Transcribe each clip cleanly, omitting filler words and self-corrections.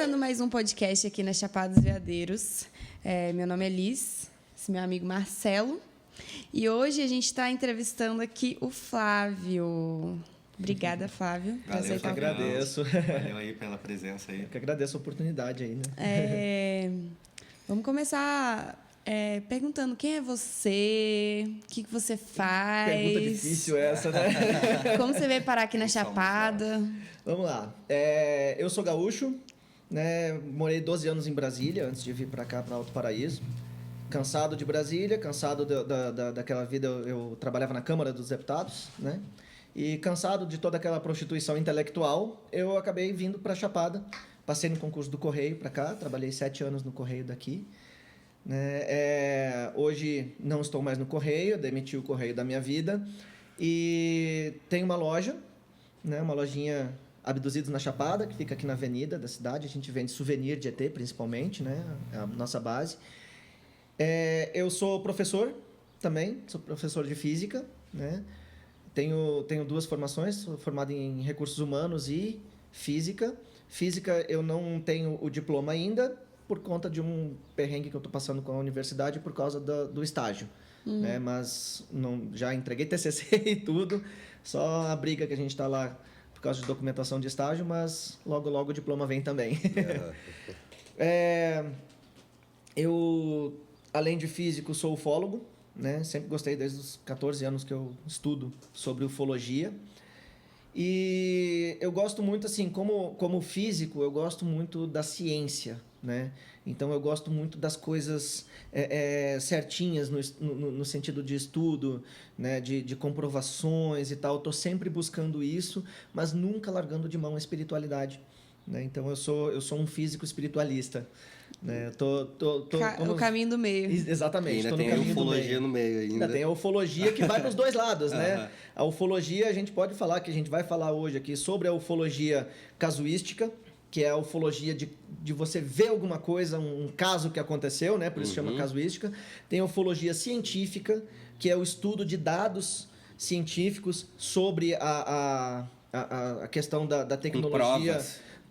Começando mais um podcast aqui na Chapada dos Veadeiros. Meu nome é Liz, esse meu amigo Marcelo. E hoje a gente está entrevistando aqui o Flávio. Obrigada, Flávio, por Valeu, aceitar eu que agradeço. convite. Valeu aí pela presença aí. Eu que agradeço a oportunidade aí, né? Vamos começar perguntando quem é você, o que você faz. Pergunta difícil essa, né? Como você veio parar aqui na Chapada? Vamos lá. Eu sou gaúcho, né? Morei 12 anos em Brasília antes de vir para cá, para Alto Paraíso. Cansado de Brasília, cansado daquela vida, eu trabalhava na Câmara dos Deputados, né? E cansado de toda aquela prostituição intelectual, eu acabei vindo para Chapada. Passei no concurso do Correio para cá, trabalhei 7 anos no Correio daqui. Né? Hoje não estou mais no Correio, demiti o Correio da minha vida. E tenho uma loja, né? Uma lojinha Abduzidos na Chapada, que fica aqui na avenida da cidade. A gente vende souvenir de ET, principalmente, né? É a nossa base. Eu sou professor também, sou professor de física, né? Tenho 2 formações, sou formado em recursos humanos e física. Física eu não tenho o diploma ainda, por conta de um perrengue que eu estou passando com a universidade por causa do estágio. Né? Mas já entreguei TCC e tudo, só a briga que a gente está lá por causa de documentação de estágio, mas logo o diploma vem também. Eu, além de físico, sou ufólogo, né? Sempre gostei desde os 14 anos que eu estudo sobre ufologia. E eu gosto muito, assim, como físico, eu gosto muito da ciência, né? Então, eu gosto muito das coisas certinhas no sentido de estudo, né? De comprovações e tal. Estou sempre buscando isso, mas nunca largando de mão a espiritualidade. Né? Então, eu sou um físico espiritualista. Né? O caminho do meio. Exatamente. E ainda tem a ufologia no meio. Ainda tem a ufologia que vai para os dois lados, né? A ufologia, a gente pode falar, que a gente vai falar hoje aqui sobre a ufologia casuística, que é a ufologia de você ver alguma coisa, um caso que aconteceu, né? Por isso chama casuística. Tem a ufologia científica, que é o estudo de dados científicos sobre a questão da tecnologia.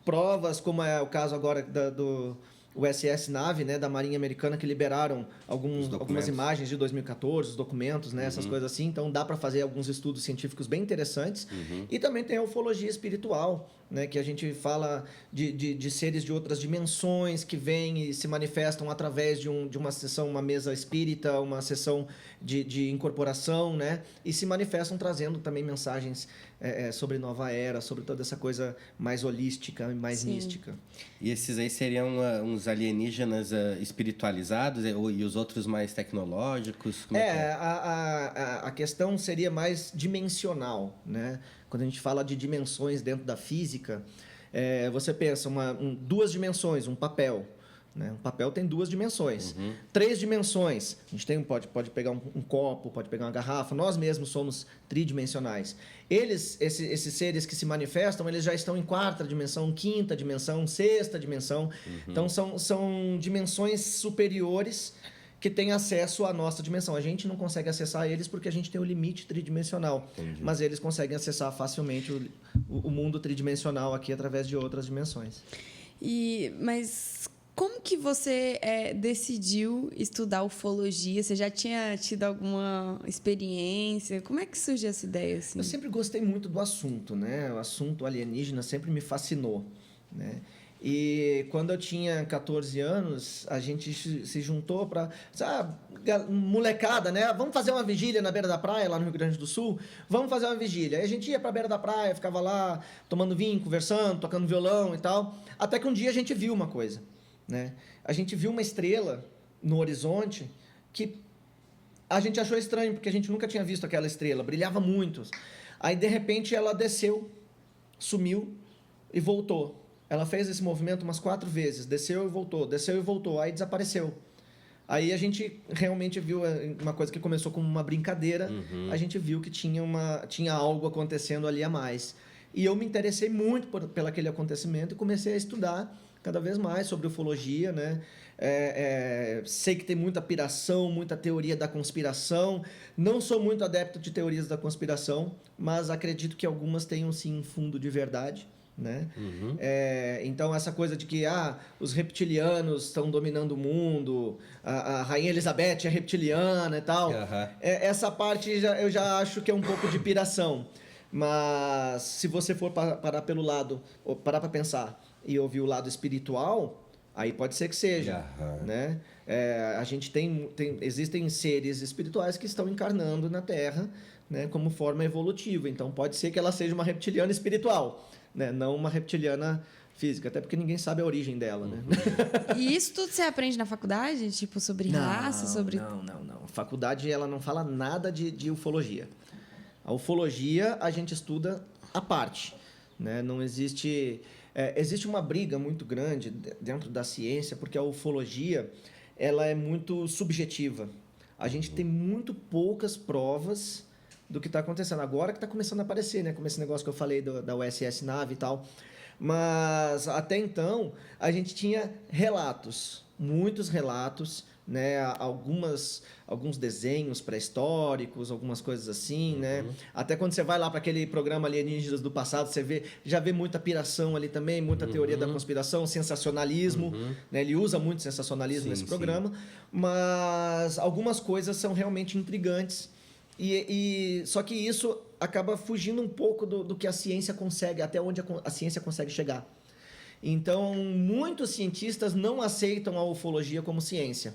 Provas, como é o caso agora do USS Nave, né, da Marinha Americana, que liberaram algumas imagens de 2014, os documentos, né, essas coisas assim. Então, dá para fazer alguns estudos científicos bem interessantes. E também tem a ufologia espiritual, né, que a gente fala de seres de outras dimensões que vêm e se manifestam através de uma sessão, uma mesa espírita, uma sessão de incorporação, né, e se manifestam trazendo também mensagens sobre nova era, sobre toda essa coisa mais holística e mais mística. E esses aí seriam uns alienígenas espiritualizados e os outros mais tecnológicos? A questão seria mais dimensional, né? Quando a gente fala de dimensões dentro da física, você pensa 2 dimensões, um papel. Né? Um papel tem 2 dimensões. 3 dimensões. A gente pode pegar um copo, pode pegar uma garrafa. Nós mesmos somos tridimensionais. Esses seres que se manifestam, eles já estão em 4ª dimensão, 5ª dimensão, 6ª dimensão. Então, são dimensões superiores que têm acesso à nossa dimensão. A gente não consegue acessar eles porque a gente tem o limite tridimensional. Entendi. Mas eles conseguem acessar facilmente o mundo tridimensional aqui através de outras dimensões. Mas como que você decidiu estudar ufologia? Você já tinha tido alguma experiência? Como é que surgiu essa ideia? Assim? Eu sempre gostei muito do assunto, né? O assunto alienígena sempre me fascinou, né? E quando eu tinha 14 anos, a gente se juntou para... molecada, né? Vamos fazer uma vigília na beira da praia, lá no Rio Grande do Sul? Vamos fazer uma vigília. Aí a gente ia para a beira da praia, ficava lá tomando vinho, conversando, tocando violão e tal. Até que um dia a gente viu uma coisa, né? A gente viu uma estrela no horizonte que a gente achou estranho, porque a gente nunca tinha visto aquela estrela, brilhava muito. Aí, de repente, ela desceu, sumiu e voltou. Ela fez esse movimento umas 4 vezes, desceu e voltou, aí desapareceu. Aí a gente realmente viu uma coisa que começou como uma brincadeira, a gente viu que tinha algo acontecendo ali a mais. E eu me interessei muito pelo aquele acontecimento e comecei a estudar cada vez mais sobre ufologia, né? Sei que tem muita piração, muita teoria da conspiração. Não sou muito adepto de teorias da conspiração, mas acredito que algumas tenham sim um fundo de verdade. né? Então, essa coisa de que os reptilianos estão dominando o mundo, a Rainha Elizabeth é reptiliana e tal. Essa parte eu já acho que é um pouco de piração. Mas se você for parar pelo lado, ou parar para pensar e ouvir o lado espiritual, aí pode ser que seja, né? A gente existem seres espirituais que estão encarnando na Terra, né, como forma evolutiva. Então, pode ser que ela seja uma reptiliana espiritual, né? Não uma reptiliana física, até porque ninguém sabe a origem dela, né? E isso tudo você aprende na faculdade? Tipo, sobre raça, sobre... Não. A faculdade, ela não fala nada de ufologia. A ufologia, a gente estuda à parte, né? Não existe... existe uma briga muito grande dentro da ciência, porque a ufologia, ela é muito subjetiva. A gente tem muito poucas provas do que está acontecendo. Agora que está começando a aparecer, né? Como esse negócio que eu falei da USS Nave e tal. Mas, até então, a gente tinha relatos, muitos relatos, né? Alguns desenhos pré-históricos, algumas coisas assim, né? Até quando você vai lá para aquele programa Alienígenas do Passado, você já vê muita piração ali também, muita teoria da conspiração, sensacionalismo, né? Ele usa muito sensacionalismo nesse programa, mas algumas coisas são realmente intrigantes. Só que isso acaba fugindo um pouco do que a ciência consegue, até onde a ciência consegue chegar. Então, muitos cientistas não aceitam a ufologia como ciência,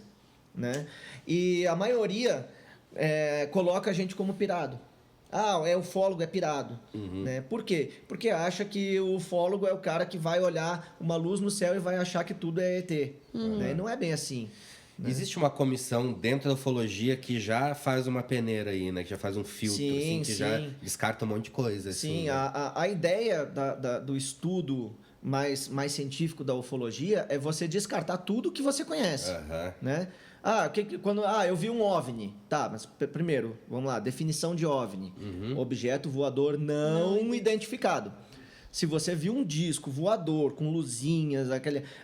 né? E a maioria coloca a gente como pirado. É ufólogo, é pirado. Né? Por quê? Porque acha que o ufólogo é o cara que vai olhar uma luz no céu e vai achar que tudo é ET. Né? E não é bem assim. Né? Existe uma comissão dentro da ufologia que já faz uma peneira aí, né? Que já faz um filtro, assim, que já descarta um monte de coisa. Assim, sim, né? a ideia do estudo mais científico da ufologia é você descartar tudo que você conhece. Né? Quando eu vi um OVNI. Tá, mas primeiro, vamos lá, definição de OVNI. Objeto voador não identificado. Se você viu um disco voador com luzinhas,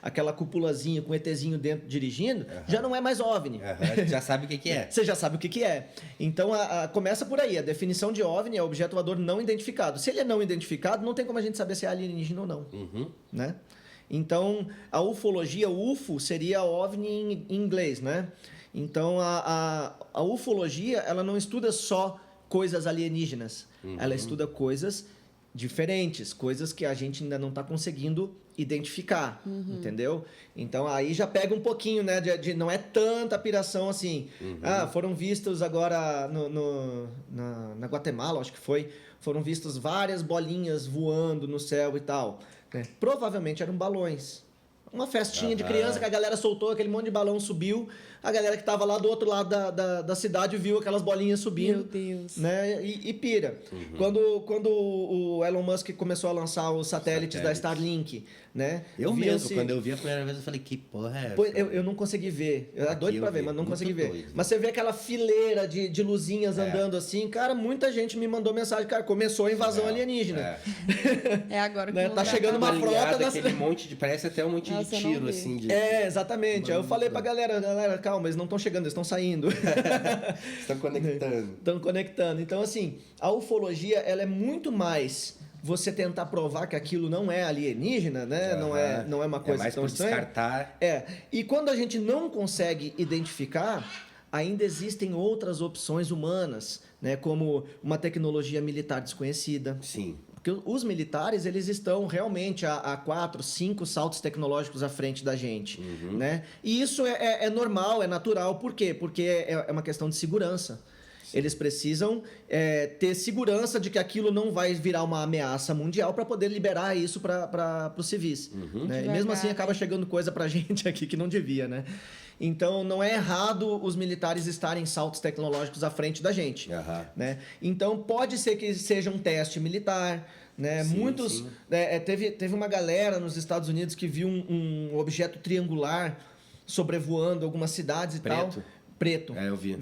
aquela cupulazinha com ETzinho dentro dirigindo, já não é mais OVNI. Já sabe o que é. Você já sabe o que é. Então, começa por aí. A definição de OVNI é objeto voador não identificado. Se ele é não identificado, não tem como a gente saber se é alienígena ou não. Né? Então, a ufologia, o UFO, seria OVNI em inglês, né? Então, a ufologia, ela não estuda só coisas alienígenas. Ela estuda coisas diferentes, coisas que a gente ainda não está conseguindo identificar, entendeu? Então, aí já pega um pouquinho, né? Não é tanta piração assim. Foram vistos agora na Guatemala, acho que foram vistas várias bolinhas voando no céu e tal. Né? Provavelmente eram balões. Uma festinha de criança que a galera soltou, aquele monte de balão subiu. A galera que estava lá do outro lado da cidade viu aquelas bolinhas subindo. Meu Deus. Né? E pira. Quando o Elon Musk começou a lançar os satélites da Starlink, né? Quando eu vi a primeira vez, eu falei, que porra é essa? Pois, eu não consegui ver. Eu era doido pra ver, mas não consegui ver. Doido. Mas você vê aquela fileira de luzinhas andando assim. Cara, muita gente me mandou mensagem. Cara, começou a invasão alienígena. Agora que né? não tá dá chegando pra- uma frota... Aquele monte de... Parece até um monte de Nossa, eu não tiro, vi. assim. exatamente. Aí eu falei pra galera, calma, eles não estão chegando, eles estão saindo. Estão conectando. Estão conectando. Então, assim, a ufologia, ela é muito mais você tentar provar que aquilo não é alienígena, né? Não é uma coisa mais tão por estranha. descartar. E quando a gente não consegue identificar, ainda existem outras opções humanas, né? Como uma tecnologia militar desconhecida. Sim. Porque os militares, eles estão realmente a 4, 5 saltos tecnológicos à frente da gente, né? E isso é normal, é natural. Por quê? Porque é uma questão de segurança. Eles precisam ter segurança de que aquilo não vai virar uma ameaça mundial para poder liberar isso para os civis. Né? E mesmo assim acaba chegando coisa para a gente aqui que não devia, né? Então, não é errado os militares estarem em saltos tecnológicos à frente da gente. Né? Então, pode ser que seja um teste militar. Né? Sim. Teve uma galera nos Estados Unidos que viu um objeto triangular sobrevoando algumas cidades e tal. Preto. Eu vi.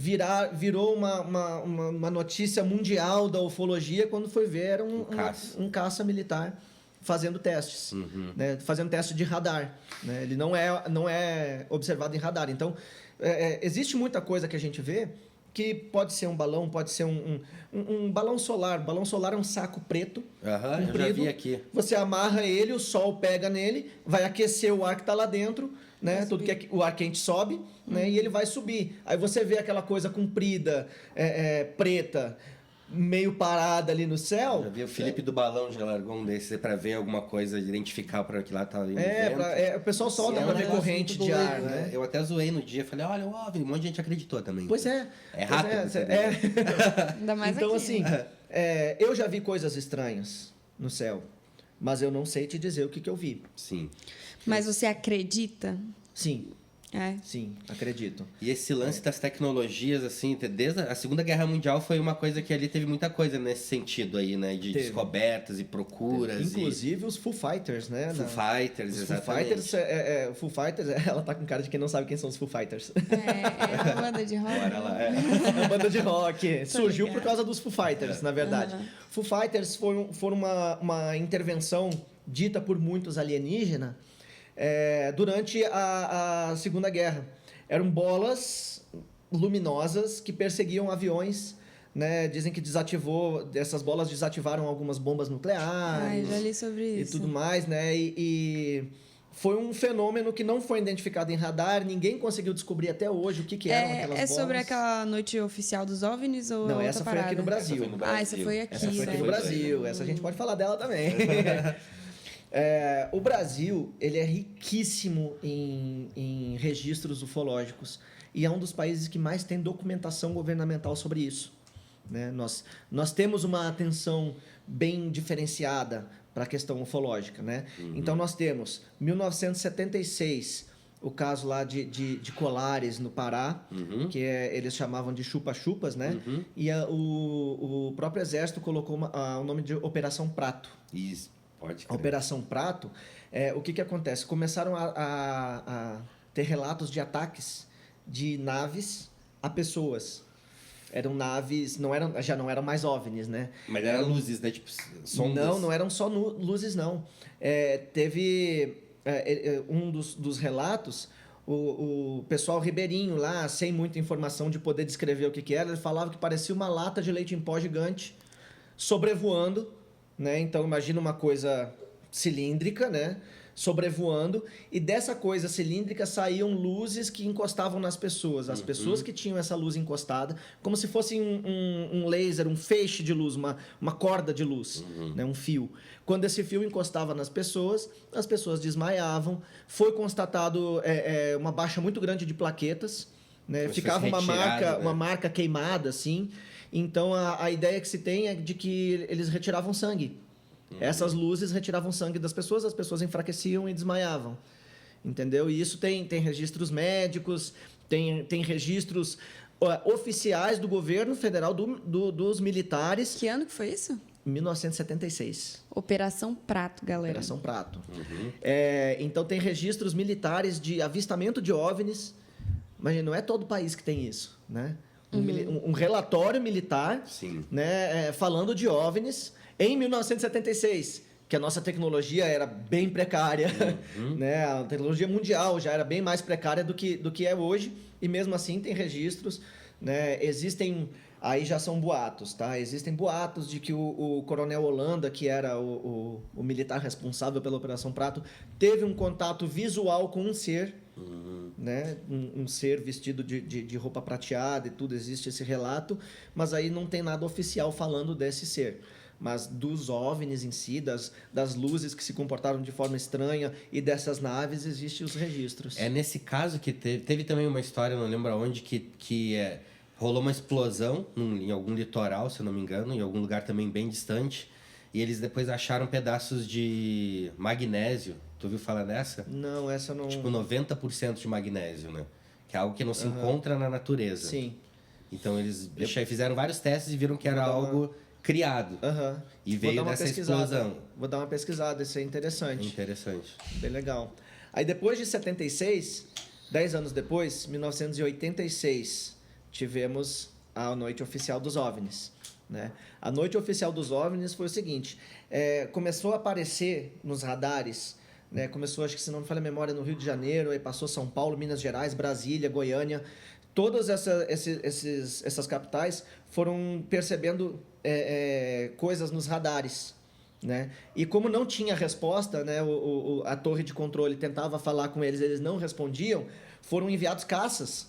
Virou uma notícia mundial da ufologia quando foi ver era um caça militar fazendo testes, né? Fazendo teste de radar, né? Ele não é observado em radar. Então, existe muita coisa que a gente vê que pode ser um balão, pode ser um balão solar. Balão solar é um saco preto, Aham, eu já comprido. vi aqui. Você amarra ele, o sol pega nele, vai aquecer o ar que está lá dentro, né? Tudo que o ar quente sobe, né? E ele vai subir. Aí você vê aquela coisa comprida, preta, meio parada ali no céu. Já vi o Felipe do Balão já largou um desses para ver alguma coisa, identificar para que lá tá ali. O pessoal solta para ver corrente de ar, né? Eu até zoei no dia, falei, olha, o OVNI, um monte de gente acreditou também. Pois é. É rápido. Ainda mais então, aqui. assim, eu já vi coisas estranhas no céu, mas eu não sei te dizer o que eu vi. Sim. Mas você acredita? Sim. É. Sim, acredito. E esse lance das tecnologias, assim, desde a Segunda Guerra Mundial foi uma coisa que ali teve muita coisa nesse sentido aí, né? De descobertas e procuras. Inclusive os Foo Fighters, né? Foo Fighters, exatamente. Foo Fighters, ela tá com cara de quem não sabe quem são os Foo Fighters. É uma banda de rock. Bora lá, Uma banda de rock. Surgiu ligado. por causa dos Foo Fighters, na verdade. Foo Fighters foram uma intervenção dita por muitos alienígenas durante a Segunda Guerra. Eram bolas luminosas que perseguiam aviões, né? Dizem que essas bolas desativaram algumas bombas nucleares. Já li sobre isso. E tudo mais, né? E foi um fenômeno que não foi identificado em radar, ninguém conseguiu descobrir até hoje o que eram aquelas bolas. É sobre aquela noite oficial dos OVNIs ou Não, outra essa foi parada? aqui no Brasil. Essa foi aqui. Essa foi aqui no Brasil. Essa a gente pode falar dela também. O Brasil, ele é riquíssimo em registros ufológicos e é um dos países que mais tem documentação governamental sobre isso, né? Nós temos uma atenção bem diferenciada para a questão ufológica, né? Então, nós temos 1976, o caso lá de Colares, no Pará, que eles chamavam de chupa-chupas, né? E o próprio Exército colocou o nome de Operação Prato. Isso. Pode A Operação Prato, o que acontece? Começaram a ter relatos de ataques de naves a pessoas. Eram naves, já não eram mais OVNIs, né? Mas eram luzes, né? Tipo, sondas. Não eram só luzes, não. Teve um dos relatos, o pessoal ribeirinho lá, sem muita informação de poder descrever o que era, ele falava que parecia uma lata de leite em pó gigante sobrevoando, né? Então, imagina uma coisa cilíndrica, né? Sobrevoando, e dessa coisa cilíndrica saíam luzes que encostavam nas pessoas. As pessoas que tinham essa luz encostada, como se fosse um laser, um feixe de luz, uma corda de luz, né? Um fio. Quando esse fio encostava nas pessoas, as pessoas desmaiavam. Foi constatado uma baixa muito grande de plaquetas, né? Ficava uma marca queimada, assim. Então, a ideia que se tem é de que eles retiravam sangue. Essas luzes retiravam sangue das pessoas, as pessoas enfraqueciam e desmaiavam. Entendeu? E isso tem registros médicos, tem registros oficiais do governo federal, dos militares. Que ano que foi isso? 1976. Operação Prato, galera. Operação Prato. Então, tem registros militares de avistamento de OVNIs, mas não é todo país que tem isso, né? Um relatório militar, né, falando de OVNIs em 1976, que a nossa tecnologia era bem precária, né? A tecnologia mundial já era bem mais precária do que é hoje, e mesmo assim tem registros, né? Existem, aí já são boatos, tá? Existem boatos de que o Coronel Holanda, que era o militar responsável pela Operação Prato, teve um contato visual com um ser, né? Um ser vestido de roupa prateada e tudo, existe esse relato, mas aí não tem nada oficial falando desse ser. Mas dos OVNIs em si, das luzes que se comportaram de forma estranha e dessas naves, existem os registros. É nesse caso que teve também uma história, não lembro aonde, que rolou uma explosão em algum litoral, se eu não me engano, em algum lugar também bem distante, e eles depois acharam pedaços de magnésio. Tu ouviu falar dessa? Não, essa não... Tipo 90% de magnésio, né? Que é algo que não se encontra na natureza. Sim. Então eles fizeram vários testes e viram que era algo criado. E veio dessa explosão. Vou dar uma pesquisada, isso é interessante. Interessante. Bem legal. Aí depois de 76, 10 anos depois, 1986, tivemos a Noite Oficial dos OVNIs, né? A Noite Oficial dos OVNIs foi o seguinte, começou a aparecer nos radares, né? Começou, acho que se não me falha a memória, no Rio de Janeiro, aí passou São Paulo, Minas Gerais, Brasília, Goiânia, todas essas capitais foram percebendo coisas nos radares, né? E como não tinha resposta, né, a torre de controle tentava falar com eles não respondiam, foram enviados caças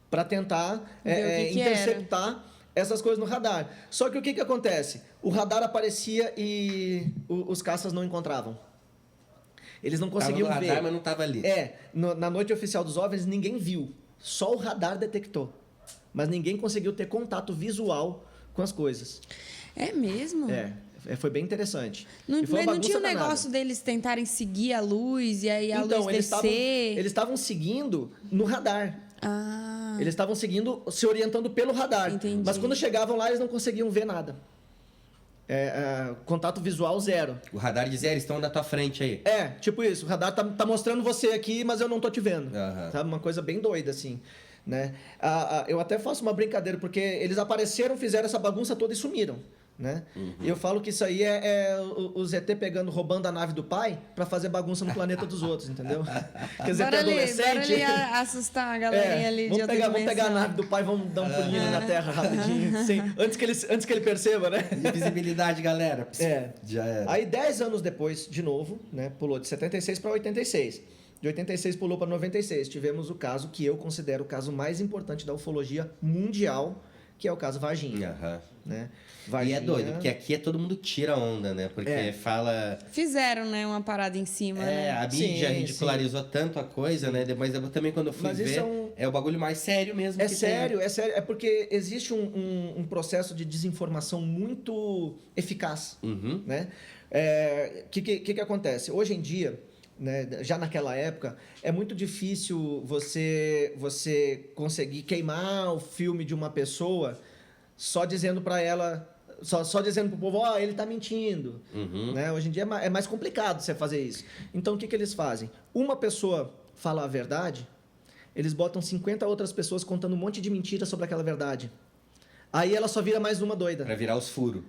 para tentar interceptar essas coisas no radar. Só que o que acontece? O radar aparecia e os caças não encontravam. Eles não conseguiam tava no ver. radar, mas não estava ali. Na noite oficial dos OVNIs ninguém viu. Só o radar detectou. Mas ninguém conseguiu ter contato visual com as coisas. É mesmo? Foi bem interessante. Não tinha um negócio deles tentarem seguir a luz e aí a luz descer? Eles estavam seguindo no radar. Ah. Eles estavam seguindo, se orientando pelo radar. Entendi. Mas quando chegavam lá, eles não conseguiam ver nada. Contato visual zero. O radar dizia, eles estão na tua frente aí. Tipo isso. O radar tá mostrando você aqui, mas eu não tô te vendo. Uhum. Sabe? Uma coisa bem doida, assim. Né? Eu até faço uma brincadeira, porque eles apareceram, fizeram essa bagunça toda e sumiram. Né? Uhum. E eu falo que isso aí o ZT roubando a nave do pai para fazer bagunça no planeta dos outros, entendeu? Porque ZT adolescente. Bora ali assustar a galerinha ali de outra dimensão. Vamos pegar a nave do pai, vamos dar um pulinho na Terra rapidinho, antes que ele perceba, né? Visibilidade, galera. Já era. Aí 10 anos depois, de novo, né? Pulou de 76 para 86. De 86 pulou para 96. Tivemos o caso que eu considero o caso mais importante da ufologia mundial, que é o caso Varginha. Né? Varginha... E é doido, porque aqui todo mundo tira onda, né? Porque fala... Fizeram, né? Uma parada em cima, né? A mídia ridicularizou tanto a coisa, né? Mas eu também, quando eu fui ver, é o bagulho mais sério mesmo. É sério. É porque existe um processo de desinformação muito eficaz, né? Que acontece? Hoje em dia, né, já naquela época, é muito difícil você conseguir queimar o filme de uma pessoa só dizendo para ela, só dizendo pro povo, ele tá mentindo. Né? Hoje em dia é mais complicado você fazer isso. Então, o que eles fazem? Uma pessoa fala a verdade, eles botam 50 outras pessoas contando um monte de mentiras sobre aquela verdade. Aí ela só vira mais uma doida. Para virar os furos.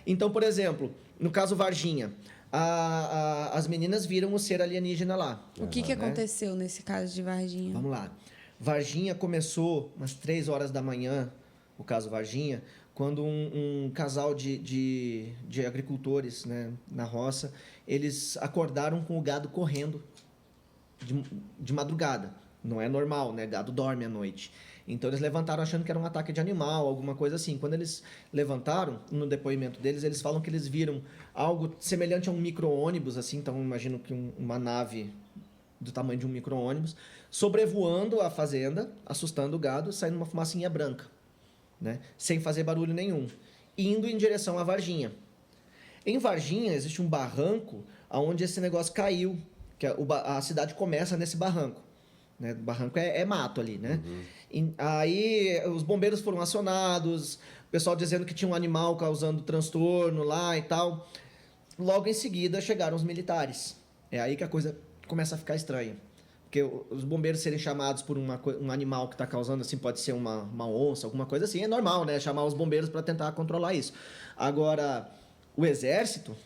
Então, por exemplo, no caso Varginha, as meninas viram o ser alienígena lá. O que aconteceu nesse caso de Varginha? Vamos lá. Varginha começou umas 3 horas da manhã, o caso Varginha, quando um casal de agricultores, né, na roça, eles acordaram com o gado correndo de madrugada. Não é normal, né? Gado dorme à noite. Então eles levantaram achando que era um ataque de animal, alguma coisa assim. Quando eles levantaram, no depoimento deles, eles falam que eles viram algo semelhante a um micro-ônibus, assim. Então imagino que uma nave do tamanho de um micro-ônibus, sobrevoando a fazenda, assustando o gado, saindo uma fumacinha branca, né? Sem fazer barulho nenhum, indo em direção a Varginha. Em Varginha existe um barranco onde esse negócio caiu, que a cidade começa nesse barranco. Né? O barranco é mato ali, né? Aí os bombeiros foram acionados, o pessoal dizendo que tinha um animal causando transtorno lá e tal. Logo em seguida chegaram os militares. É aí que a coisa começa a ficar estranha. Porque os bombeiros serem chamados por um animal que está causando, assim, pode ser uma onça, alguma coisa assim, é normal, né? Chamar os bombeiros para tentar controlar isso. Agora, o exército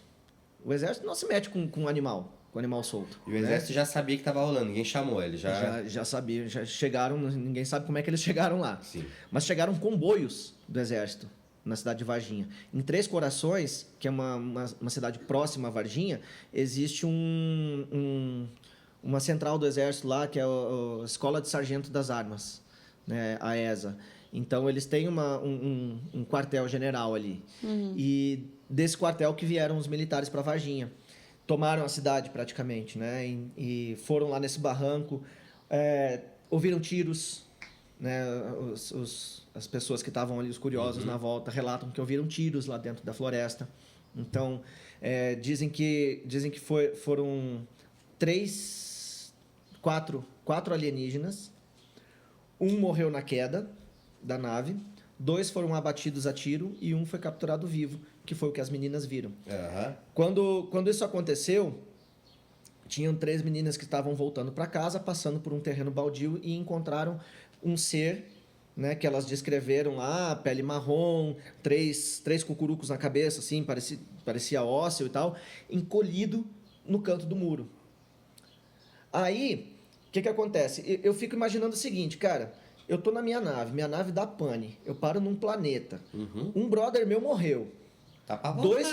não se mete com um animal. Com o animal solto. E o exército já sabia que estava rolando, ninguém chamou ele. Já sabia, já chegaram, ninguém sabe como é que eles chegaram lá. Sim. Mas chegaram comboios do exército na cidade de Varginha. Em Três Corações, que é uma cidade próxima a Varginha, existe uma central do exército lá, que é a Escola de Sargento das Armas, né, a ESA. Então, eles têm um quartel-general ali. E desse quartel que vieram os militares para Varginha. Tomaram a cidade praticamente, né? E foram lá nesse barranco, ouviram tiros, né? As pessoas que estavam ali, os curiosos na volta, relatam que ouviram tiros lá dentro da floresta. Então, dizem que foram quatro alienígenas. Um morreu na queda da nave, 2 foram abatidos a tiro e 1 foi capturado vivo, que foi o que as meninas viram. Quando isso aconteceu, tinham 3 meninas que estavam voltando para casa, passando por um terreno baldio e encontraram um ser, né, que elas descreveram lá, pele marrom, 3 cucurucos na cabeça, assim, parecia ósseo e tal, encolhido no canto do muro. Aí, o que acontece? Eu fico imaginando o seguinte, cara, eu tô na minha nave dá pane, eu paro num planeta. Um brother meu morreu. Tá apavorado. 2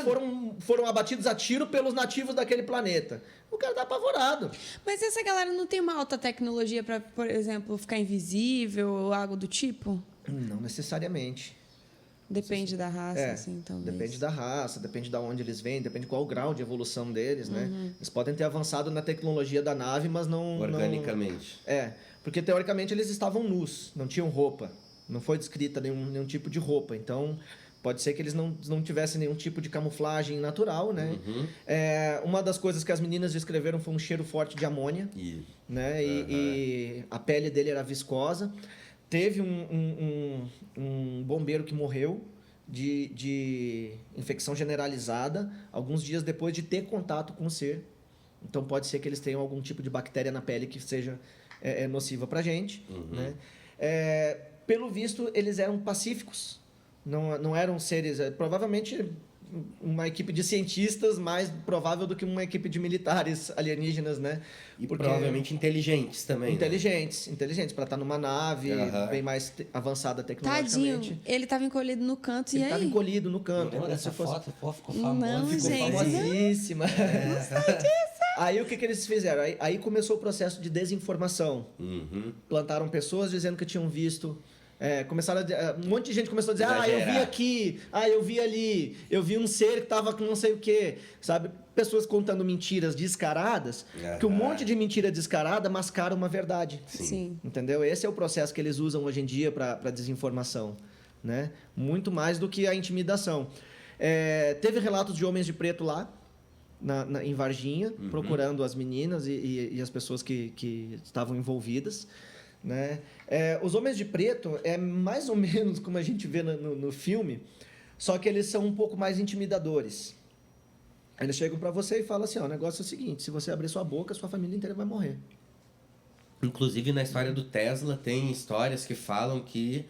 foram abatidos a tiro pelos nativos daquele planeta. O cara tá apavorado. Mas essa galera não tem uma alta tecnologia para, por exemplo, ficar invisível ou algo do tipo? Não necessariamente. Depende da raça, assim, talvez. Depende da raça, depende de onde eles vêm, depende qual o grau de evolução deles, né? Eles podem ter avançado na tecnologia da nave, mas não... Organicamente. Porque teoricamente eles estavam nus, não tinham roupa. Não foi descrita nenhum tipo de roupa. Então, pode ser que eles não tivessem nenhum tipo de camuflagem natural, né? Uma das coisas que as meninas descreveram foi um cheiro forte de amônia, né? E a pele dele era viscosa. Teve um bombeiro que morreu de infecção generalizada alguns dias depois de ter contato com o ser. Então, pode ser que eles tenham algum tipo de bactéria na pele que seja nociva pra gente, né? Pelo visto, eles eram pacíficos. Não eram seres... provavelmente uma equipe de cientistas mais provável do que uma equipe de militares alienígenas, né? E provavelmente inteligentes também. Inteligentes para estar numa nave bem mais avançada tecnologicamente. Tadinho, ele estava encolhido no canto, ele estava encolhido no canto. Não, essa foto, ficou famosa. Não, Ficou gente, famosíssima. Não sei disso. Aí o que eles fizeram? Aí começou o processo de desinformação. Plantaram pessoas dizendo que tinham visto... começaram um monte de gente começou a dizer, eu vi aqui, eu vi ali, eu vi um ser que tava com não sei o quê, sabe? Pessoas contando mentiras descaradas, que um monte de mentira descarada mascara uma verdade. Sim. Entendeu? Esse é o processo que eles usam hoje em dia para desinformação, né? Muito mais do que a intimidação. Teve relatos de homens de preto lá, em Varginha, procurando as meninas e as pessoas que estavam envolvidas, né? Os homens de preto é mais ou menos como a gente vê no filme, só que eles são um pouco mais intimidadores. Eles chegam para você e falam assim, o negócio é o seguinte, se você abrir sua boca, sua família inteira vai morrer. Inclusive, na história do Tesla, tem histórias que falam que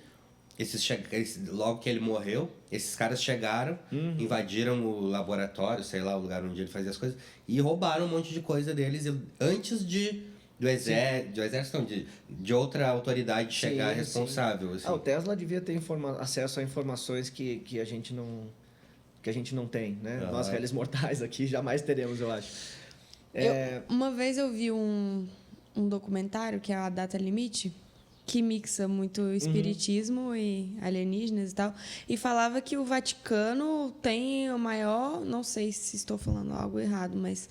logo que ele morreu, esses caras chegaram, invadiram o laboratório, sei lá, o lugar onde ele fazia as coisas, e roubaram um monte de coisa deles antes do exército, não, de outra autoridade chegar responsável. Assim. O Tesla devia ter acesso a informações que a gente não tem, né? Nós, réis mortais aqui, jamais teremos, eu acho. Uma vez eu vi um documentário, que é a Data Limite, que mixa muito espiritismo e alienígenas e tal, e falava que o Vaticano tem o maior, não sei se estou falando algo errado, mas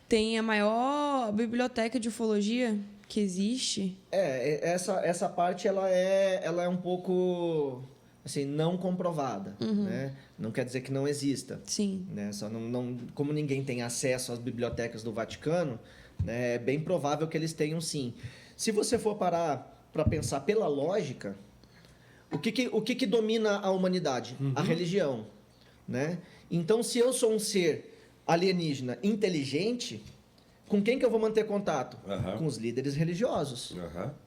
tem a maior biblioteca de ufologia que existe. Essa parte ela é um pouco assim, não comprovada, né? Não quer dizer que não exista. Sim. Né? Só como ninguém tem acesso às bibliotecas do Vaticano, né, é bem provável que eles tenham sim. Se você for parar para pensar pela lógica, o que domina a humanidade? A religião, né? Então, se eu sou um ser alienígena inteligente, com quem que eu vou manter contato? Com os líderes religiosos.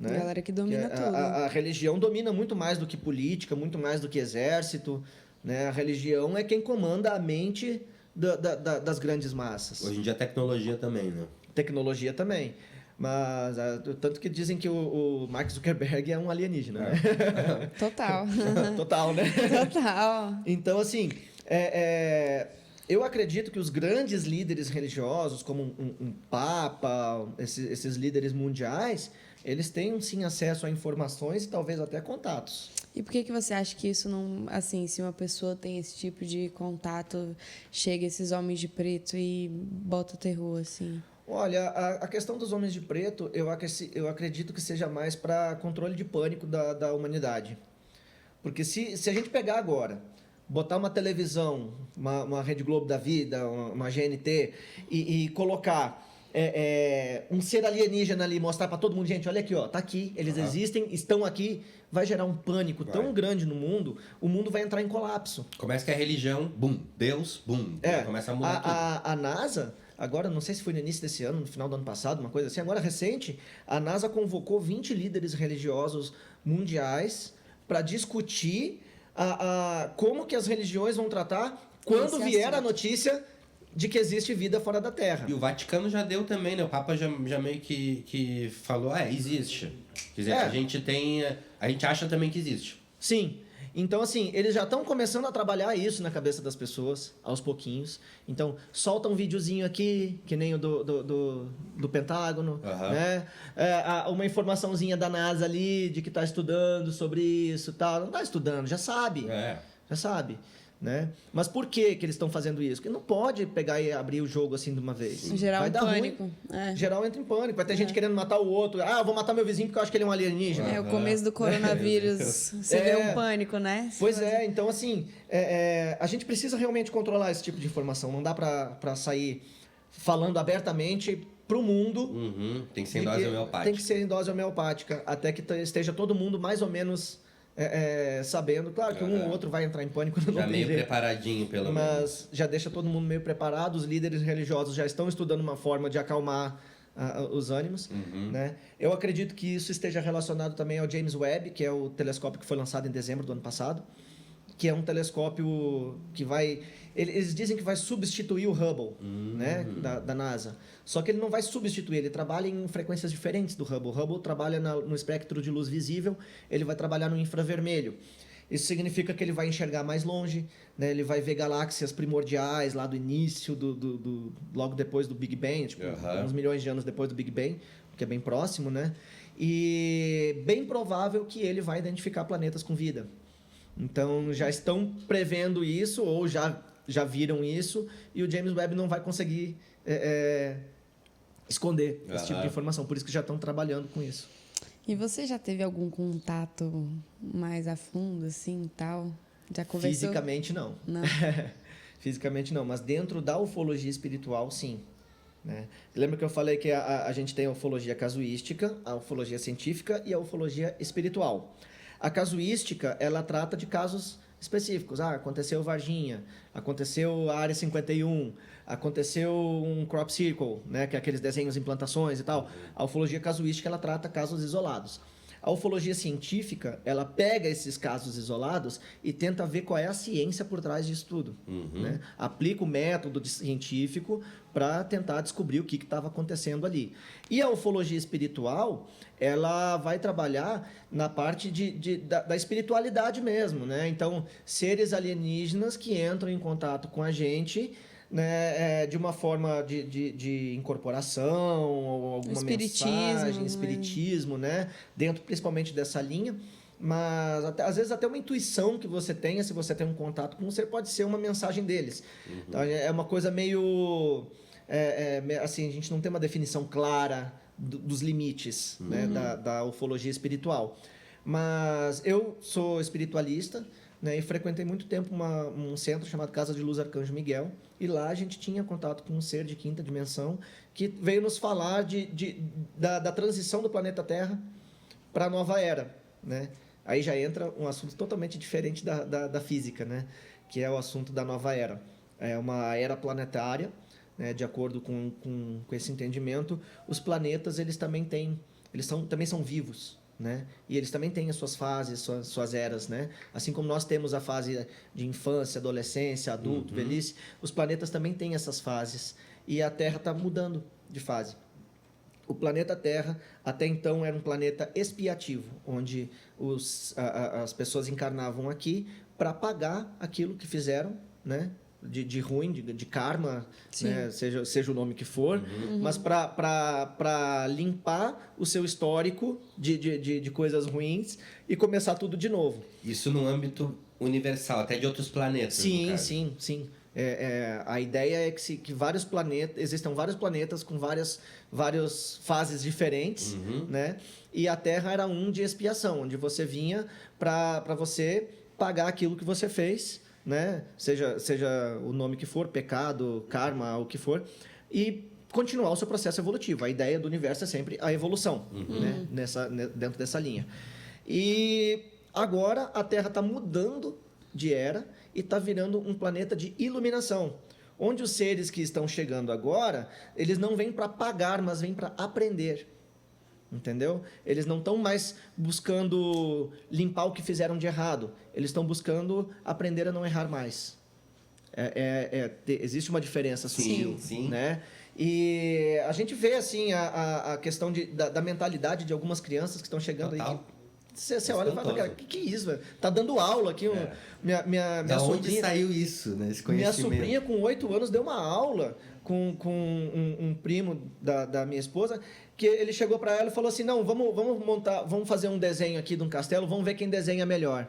Né? A galera que domina tudo. A religião domina muito mais do que política, muito mais do que exército, né? A religião é quem comanda a mente das grandes massas. Hoje em dia a tecnologia também, né? Tecnologia também. Mas, tanto que dizem que o Mark Zuckerberg é um alienígena, né? Total. Total, né? Total. Então, assim, eu acredito que os grandes líderes religiosos, como um Papa, esses líderes mundiais, eles têm, sim, acesso a informações e talvez até contatos. E por que você acha que isso não... Assim, se uma pessoa tem esse tipo de contato, chega esses homens de preto e bota o terror, assim... Olha, a questão dos homens de preto, eu acredito que seja mais para controle de pânico da humanidade. Porque se a gente pegar agora, botar uma televisão, uma Rede Globo da vida, uma GNT, e colocar um ser alienígena ali, mostrar para todo mundo, gente, olha aqui, ó, tá aqui, eles existem, estão aqui, vai gerar um pânico tão grande no mundo, o mundo vai entrar em colapso. Começa que a religião, bum, Deus, bum, começa a mudar tudo. A NASA... Agora, não sei se foi no início desse ano, no final do ano passado, uma coisa assim. Agora, recente, a NASA convocou 20 líderes religiosos mundiais para discutir como que as religiões vão tratar quando vier a notícia de que existe vida fora da Terra. E o Vaticano já deu também, né? O Papa já meio que falou, existe. Quer dizer, a gente acha também que existe. Sim. Então, assim, eles já estão começando a trabalhar isso na cabeça das pessoas, aos pouquinhos. Então, solta um videozinho aqui, que nem o do Pentágono, né? Uma informaçãozinha da NASA ali, de que está estudando sobre isso e tal. Não está estudando, já sabe. Já sabe. Né? Mas por que eles estão fazendo isso? Porque não pode pegar e abrir o jogo assim de uma vez. Geral vai em dar pânico. Ruim. Geral entra em pânico. Vai ter gente querendo matar o outro. Eu vou matar meu vizinho porque eu acho que ele é um alienígena. O começo do coronavírus. Você vê um pânico, né? Pois é. Então, assim, a gente precisa realmente controlar esse tipo de informação. Não dá para sair falando abertamente para o mundo. Tem que ser em dose homeopática. Tem que ser em dose homeopática. Até que esteja todo mundo mais ou menos... sabendo, claro que um ou outro vai entrar em pânico, não já tem meio jeito, preparadinho, pelo menos. Mas já deixa todo mundo meio preparado, os líderes religiosos já estão estudando uma forma de acalmar os ânimos, né? Eu acredito que isso esteja relacionado também ao James Webb, que é o telescópio que foi lançado em dezembro do ano passado, que é um telescópio que vai... Eles dizem que vai substituir o Hubble, né, da NASA. Só que ele não vai substituir, ele trabalha em frequências diferentes do Hubble. O Hubble trabalha no espectro de luz visível, ele vai trabalhar no infravermelho. Isso significa que ele vai enxergar mais longe, né? Ele vai ver galáxias primordiais lá do início, logo depois do Big Bang, tipo, uns milhões de anos depois do Big Bang, que é bem próximo, né? E bem provável que ele vai identificar planetas com vida. Então, já estão prevendo isso, ou já viram isso, e o James Webb não vai conseguir esconder esse tipo de informação. Por isso que já estão trabalhando com isso. E você já teve algum contato mais a fundo, assim, tal? Já conversou? Fisicamente, não. Não. Fisicamente, não. Mas dentro da ufologia espiritual, sim. Né? Lembra que eu falei que a gente tem a ufologia casuística, a ufologia científica e a ufologia espiritual. A casuística, ela trata de casos específicos. Aconteceu Varginha, aconteceu a Área 51, aconteceu um crop circle, né, que é aqueles desenhos em plantações e tal. A ufologia casuística, ela trata casos isolados. A ufologia científica, ela pega esses casos isolados e tenta ver qual é a ciência por trás disso tudo. Né? Aplica o método científico para tentar descobrir o que estava acontecendo ali. E a ufologia espiritual, ela vai trabalhar na parte da espiritualidade mesmo. Né? Então, seres alienígenas que entram em contato com a gente... Né, de uma forma de incorporação, ou alguma mensagem, espiritismo, né, dentro principalmente dessa linha, mas às vezes até uma intuição que você tenha, se você tem um contato com um ser, pode ser uma mensagem deles. Então, é uma coisa meio... assim, a gente não tem uma definição clara dos limites né, da ufologia espiritual. Mas eu sou espiritualista, né, e frequentei muito tempo um centro chamado Casa de Luz Arcanjo Miguel, e lá a gente tinha contato com um ser de quinta dimensão que veio nos falar da transição do planeta Terra para a nova era. Né? Aí já entra um assunto totalmente diferente da física, né? Que é o assunto da nova era. É uma era planetária, né? De acordo com esse entendimento, os planetas também são vivos. Né? E eles também têm as suas fases, suas eras, né? Assim como nós temos a fase de infância, adolescência, adulto, velhice, os planetas também têm essas fases. E a Terra está mudando de fase. O planeta Terra, até então, era um planeta expiativo, onde as pessoas encarnavam aqui para pagar aquilo que fizeram, né? De ruim, de karma, né? seja o nome que for, mas para limpar o seu histórico de coisas ruins e começar tudo de novo. Isso no âmbito universal, até de outros planetas. Sim. A ideia é que vários planetas, existam vários planetas com várias fases diferentes, né? E a Terra era um de expiação, onde você vinha para você pagar aquilo que você fez, né? Seja o nome que for, pecado, karma, o que for, e continuar o seu processo evolutivo. A ideia do universo é sempre a evolução, né? Dentro dessa linha. E agora a Terra está mudando de era e está virando um planeta de iluminação, onde os seres que estão chegando agora, eles não vêm para pagar, mas vêm para aprender. Entendeu? Eles não estão mais buscando limpar o que fizeram de errado. Eles estão buscando aprender a não errar mais. Existe uma diferença sutil, sim. né? E a gente vê, assim, a questão da mentalidade de algumas crianças que estão chegando Total. aí. Você olha e fala, cara, que é isso, velho? Tá dando aula aqui. Minha Da onde sobrinha, saiu isso, né? Esse minha conhecimento. sobrinha, com 8 anos, deu uma aula com um primo da minha esposa, que ele chegou para ela e falou assim, não, vamos fazer um desenho aqui de um castelo, vamos ver quem desenha melhor.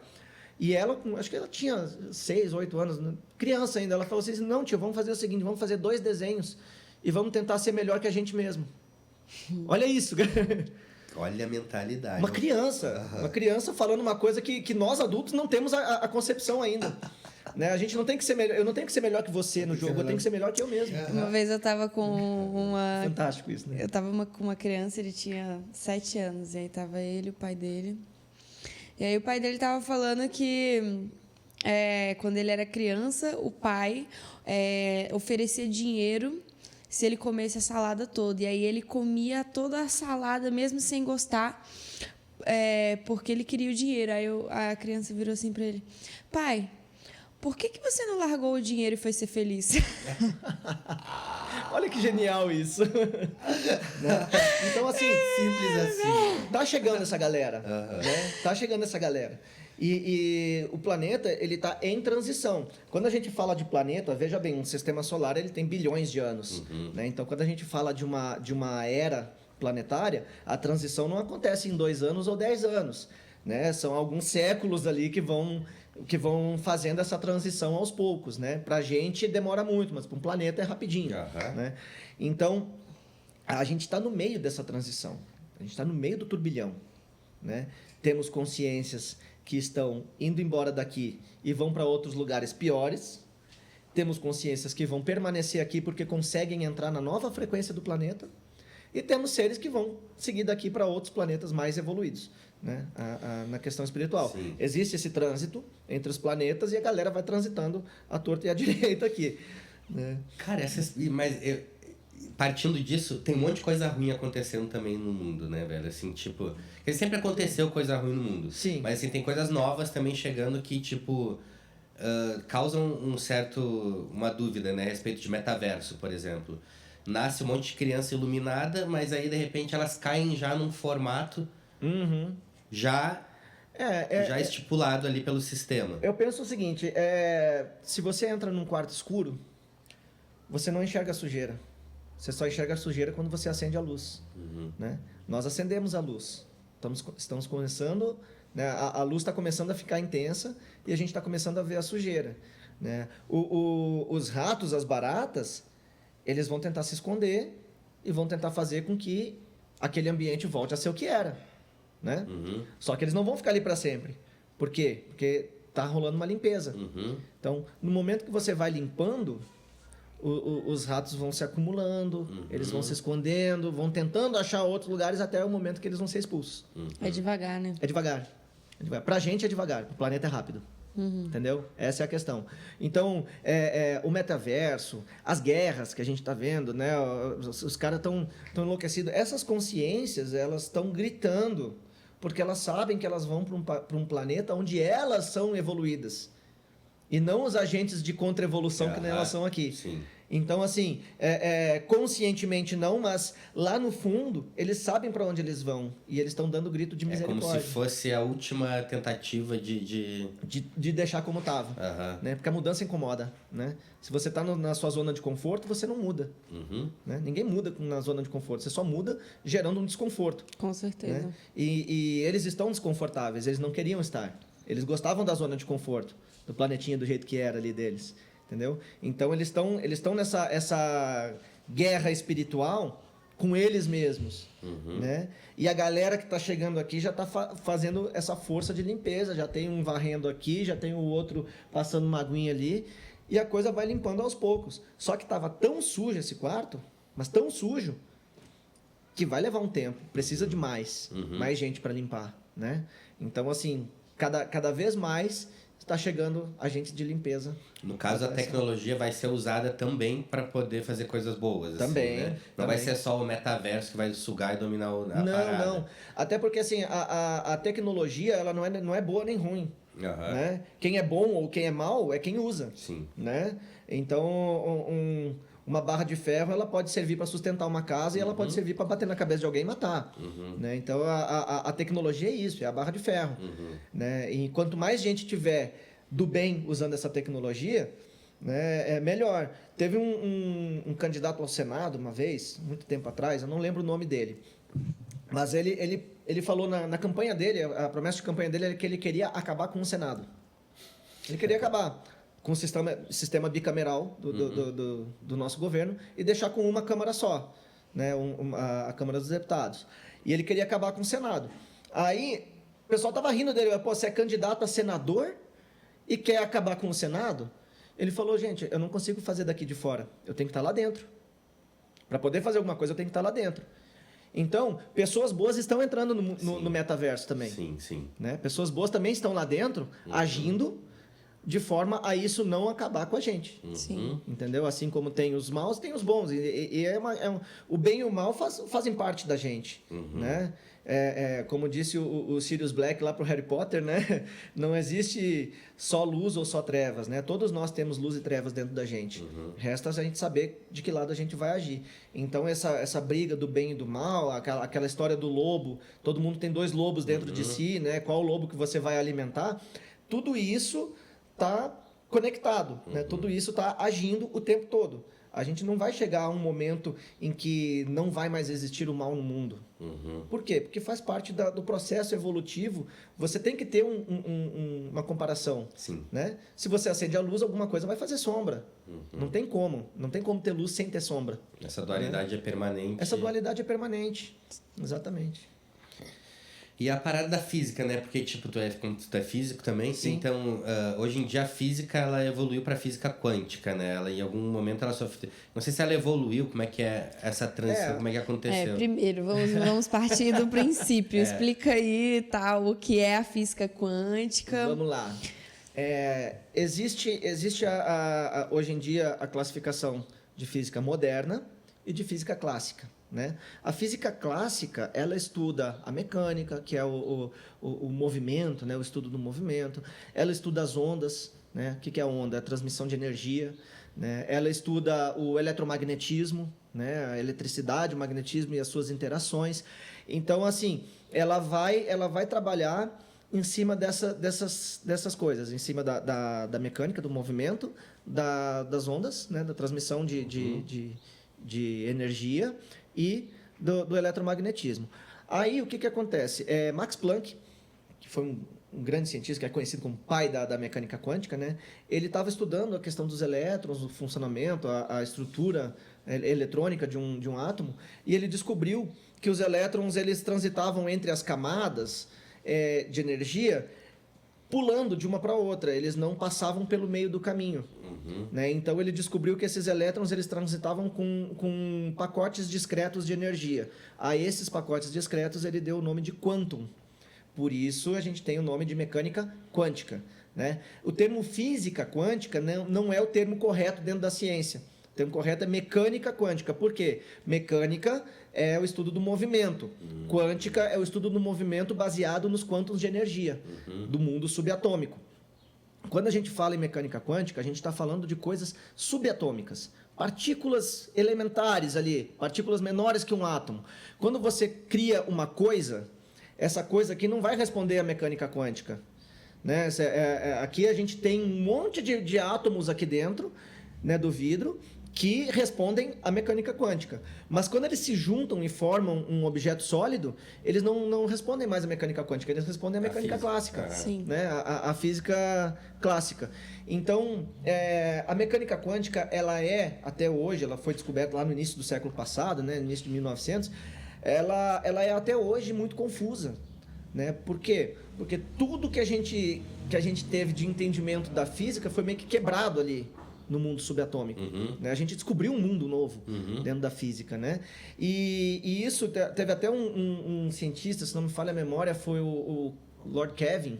E ela, acho que ela tinha 6, 8 anos, criança ainda, ela falou assim, não, tio, vamos fazer o seguinte, vamos fazer 2 desenhos e vamos tentar ser melhor que a gente mesmo. Olha isso. Olha a mentalidade. Uma criança falando uma coisa que nós adultos não temos a concepção ainda. Né? A gente não tem que ser melhor, eu não tenho que ser melhor que você no jogo, eu tenho que ser melhor que eu mesmo. Uma vez eu tava com uma... Fantástico isso, né? Eu tava com uma criança, ele tinha 7 anos, e aí tava ele e o pai dele. E aí o pai dele tava falando que quando ele era criança, o pai oferecia dinheiro se ele comesse a salada toda. E aí ele comia toda a salada, mesmo sem gostar, porque ele queria o dinheiro. Aí a criança virou assim pra ele, pai, por que você não largou o dinheiro e foi ser feliz? Olha que genial isso. Né? Então, assim... Simples assim. Tá chegando essa galera. Né? Tá chegando essa galera. E o planeta, ele tá em transição. Quando a gente fala de planeta, veja bem, um sistema solar, ele tem bilhões de anos. Né? Então, quando a gente fala de uma era planetária, a transição não acontece em 2 anos ou 10 anos. Né? São alguns séculos ali que vão fazendo essa transição aos poucos, né? Pra gente demora muito, mas para um planeta é rapidinho, né? Então, a gente está no meio dessa transição. A gente está no meio do turbilhão, né? Temos consciências que estão indo embora daqui e vão para outros lugares piores. Temos consciências que vão permanecer aqui porque conseguem entrar na nova frequência do planeta. E temos seres que vão seguir daqui para outros planetas mais evoluídos, né? Na questão espiritual. Sim. Existe esse trânsito entre os planetas e a galera vai transitando à torta e à direita aqui. Né? Cara, partindo disso, tem um monte de coisa ruim acontecendo também no mundo, né, velho? Assim, tipo... Porque sempre aconteceu coisa ruim no mundo. Sim. Mas, assim, tem coisas novas também chegando que, tipo... causam uma dúvida, né? A respeito de metaverso, por exemplo. Nasce um monte de criança iluminada, mas aí, de repente, elas caem já num formato... Já estipulado ali pelo sistema. Eu penso o seguinte, se você entra num quarto escuro, você não enxerga a sujeira. Você só enxerga a sujeira quando você acende a luz. Né? Nós acendemos a luz. Estamos começando, né? A luz está começando a ficar intensa e a gente está começando a ver a sujeira. Né? Os ratos, as baratas, eles vão tentar se esconder e vão tentar fazer com que aquele ambiente volte a ser o que era. Né? Só que eles não vão ficar ali para sempre. Por quê? Porque tá rolando uma limpeza. Então, no momento que você vai limpando, os ratos vão se acumulando, eles vão se escondendo, vão tentando achar outros lugares até o momento que eles vão ser expulsos. É devagar, né? É devagar. Pra gente é devagar, pro planeta é rápido. Entendeu? Essa é a questão. Então, o metaverso, as guerras que a gente está vendo, né? Os caras estão enlouquecidos. Essas consciências, elas estão gritando, porque elas sabem que elas vão para um planeta onde elas são evoluídas. E não os agentes de contra-evolução que nem elas são aqui. Sim. Então, assim, conscientemente não, mas lá no fundo, eles sabem para onde eles vão. E eles estão dando grito de misericórdia. Como se fosse a última tentativa de deixar como estava. Né? Porque a mudança incomoda. Né? Se você está na sua zona de conforto, você não muda. Né? Ninguém muda na zona de conforto. Você só muda gerando um desconforto. Com certeza. Né? E eles estão desconfortáveis. Eles não queriam estar. Eles gostavam da zona de conforto. Do planetinha do jeito que era ali deles. Entendeu? Então, eles estão nessa guerra espiritual com eles mesmos. Né? E a galera que está chegando aqui já está fazendo essa força de limpeza. Já tem um varrendo aqui, já tem o outro passando uma aguinha ali. E a coisa vai limpando aos poucos. Só que estava tão sujo esse quarto, mas tão sujo, que vai levar um tempo. Precisa de mais gente para limpar. Né? Então, assim, cada vez mais... está chegando agentes de limpeza. No caso, a tecnologia vai ser usada também para poder fazer coisas boas. Também. Assim, né? Não vai ser só o metaverso que vai sugar e dominar a parada. Não. Até porque assim, a tecnologia ela não é boa nem ruim. Aham. Né? Quem é bom ou quem é mal é quem usa. Sim. Né? Então, uma barra de ferro ela pode servir para sustentar uma casa e ela pode servir para bater na cabeça de alguém e matar. Né? Então, a tecnologia é isso, é a barra de ferro. Né? E quanto mais gente tiver do bem usando essa tecnologia, né, é melhor. Teve um candidato ao Senado uma vez, muito tempo atrás, eu não lembro o nome dele, mas ele falou na campanha dele, a promessa de campanha dele era que ele queria acabar com o Senado. Ele queria acabar com o sistema bicameral do nosso governo e deixar com uma Câmara só, né, a Câmara dos Deputados. E ele queria acabar com o Senado. Aí o pessoal estava rindo dele, pô, você é candidato a senador e quer acabar com o Senado? Ele falou, gente, eu não consigo fazer daqui de fora, eu tenho que estar lá dentro. Para poder fazer alguma coisa, eu tenho que estar lá dentro. Então, pessoas boas estão entrando no metaverso também. Sim, sim. Né? Pessoas boas também estão lá dentro, agindo de forma a isso não acabar com a gente. Sim. Entendeu? Assim como tem os maus, tem os bons. E o bem e o mal fazem parte da gente. Né? Como disse o Sirius Black lá pro Harry Potter, né? Não existe só luz ou só trevas, né? Todos nós temos luz e trevas dentro da gente. Resta a gente saber de que lado a gente vai agir. Então essa briga do bem e do mal, aquela história do lobo, todo mundo tem 2 lobos dentro de si, né? Qual lobo que você vai alimentar? Tudo isso está conectado, né? Tudo isso está agindo o tempo todo. A gente não vai chegar a um momento em que não vai mais existir o mal no mundo. Por quê? Porque faz parte do processo evolutivo. Você tem que ter uma comparação. Sim. Né? Se você acende a luz, alguma coisa vai fazer sombra. Não tem como. Não tem como ter luz sem ter sombra. Essa dualidade é permanente. Essa dualidade é permanente. Exatamente. E a parada da física, né? Porque, tipo, tu é físico também. Sim. Então, hoje em dia a física, ela evoluiu para física quântica, né? Ela, em algum momento, ela sofreu... Não sei se ela evoluiu, como é que é essa transição, como é que aconteceu. Primeiro, vamos partir do princípio. Explica aí, tal, o que é a física quântica. Vamos lá. Existe hoje em dia a classificação de física moderna e de física clássica. Né? A física clássica, ela estuda a mecânica, que é o movimento, né? O estudo do movimento. Ela estuda as ondas, né? O que é a onda? É a transmissão de energia. Né? Ela estuda o eletromagnetismo, né? A eletricidade, o magnetismo e as suas interações. Então, assim, ela vai trabalhar em cima dessas coisas, em cima da mecânica, do movimento, das ondas, né? Da transmissão de energia e do eletromagnetismo. Aí, o que acontece? Max Planck, que foi um grande cientista, que é conhecido como pai da mecânica quântica, né? Ele estava estudando a questão dos elétrons, o funcionamento, a estrutura eletrônica de um átomo, e ele descobriu que os elétrons eles transitavam entre as camadas de energia, pulando de uma para outra, eles não passavam pelo meio do caminho. Né? Então ele descobriu que esses elétrons eles transitavam com pacotes discretos de energia. A esses pacotes discretos ele deu o nome de quantum. Por isso a gente tem o nome de mecânica quântica. Né? O termo física quântica não é o termo correto dentro da ciência. O termo correto é mecânica quântica. Por quê? Mecânica é o estudo do movimento. Quântica é o estudo do movimento baseado nos quântons de energia do mundo subatômico. Quando a gente fala em mecânica quântica, a gente está falando de coisas subatômicas. Partículas elementares ali, partículas menores que um átomo. Quando você cria uma coisa, essa coisa aqui não vai responder à mecânica quântica. Né? Aqui a gente tem um monte de átomos aqui dentro, né, do vidro, que respondem à mecânica quântica. Mas quando eles se juntam e formam um objeto sólido, eles não respondem mais à mecânica quântica, eles respondem à mecânica clássica. Sim. Né? A física clássica. Então, a mecânica quântica, ela até hoje, ela foi descoberta lá no início do século passado, né, no início de 1900, ela é até hoje muito confusa. Né? Por quê? Porque tudo que a gente teve de entendimento da física foi meio que quebrado ali no mundo subatômico. Né? A gente descobriu um mundo novo dentro da física. Né? E isso teve até um cientista, se não me falha a memória, foi o Lord Kelvin,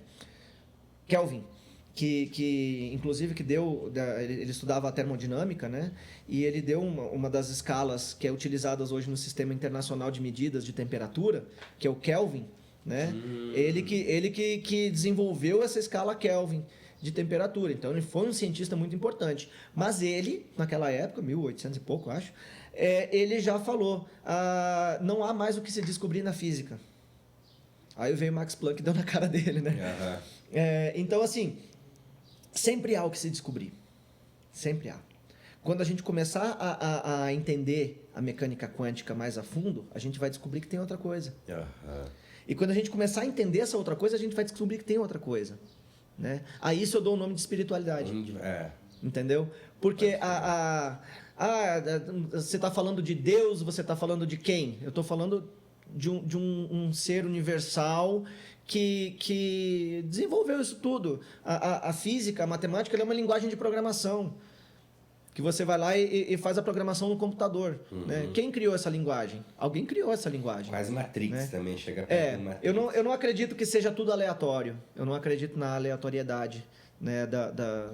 que inclusive ele estudava a termodinâmica, né? E ele deu uma das escalas que é utilizadas hoje no Sistema Internacional de Medidas de Temperatura, que é o Kelvin, né? Ele que desenvolveu essa escala Kelvin de temperatura. Então, ele foi um cientista muito importante. Mas ele, naquela época, 1800 e pouco, acho, ele já falou, não há mais o que se descobrir na física. Aí veio o Max Planck e deu na cara dele, né? Então, assim, sempre há o que se descobrir. Sempre há. Quando a gente começar a entender a mecânica quântica mais a fundo, a gente vai descobrir que tem outra coisa. E quando a gente começar a entender essa outra coisa, a gente vai descobrir que tem outra coisa. Né? A isso eu dou o nome de espiritualidade. Entendeu? Porque você está falando de Deus, você está falando de quem? Eu estou falando de um ser universal que desenvolveu isso tudo. A física, a matemática, ela é uma linguagem de programação. Que você vai lá e faz a programação no computador. Né? Quem criou essa linguagem? Alguém criou essa linguagem. Quase Matrix, né? Também chega perto do Matrix. Eu não acredito que seja tudo aleatório. Eu não acredito na aleatoriedade, né,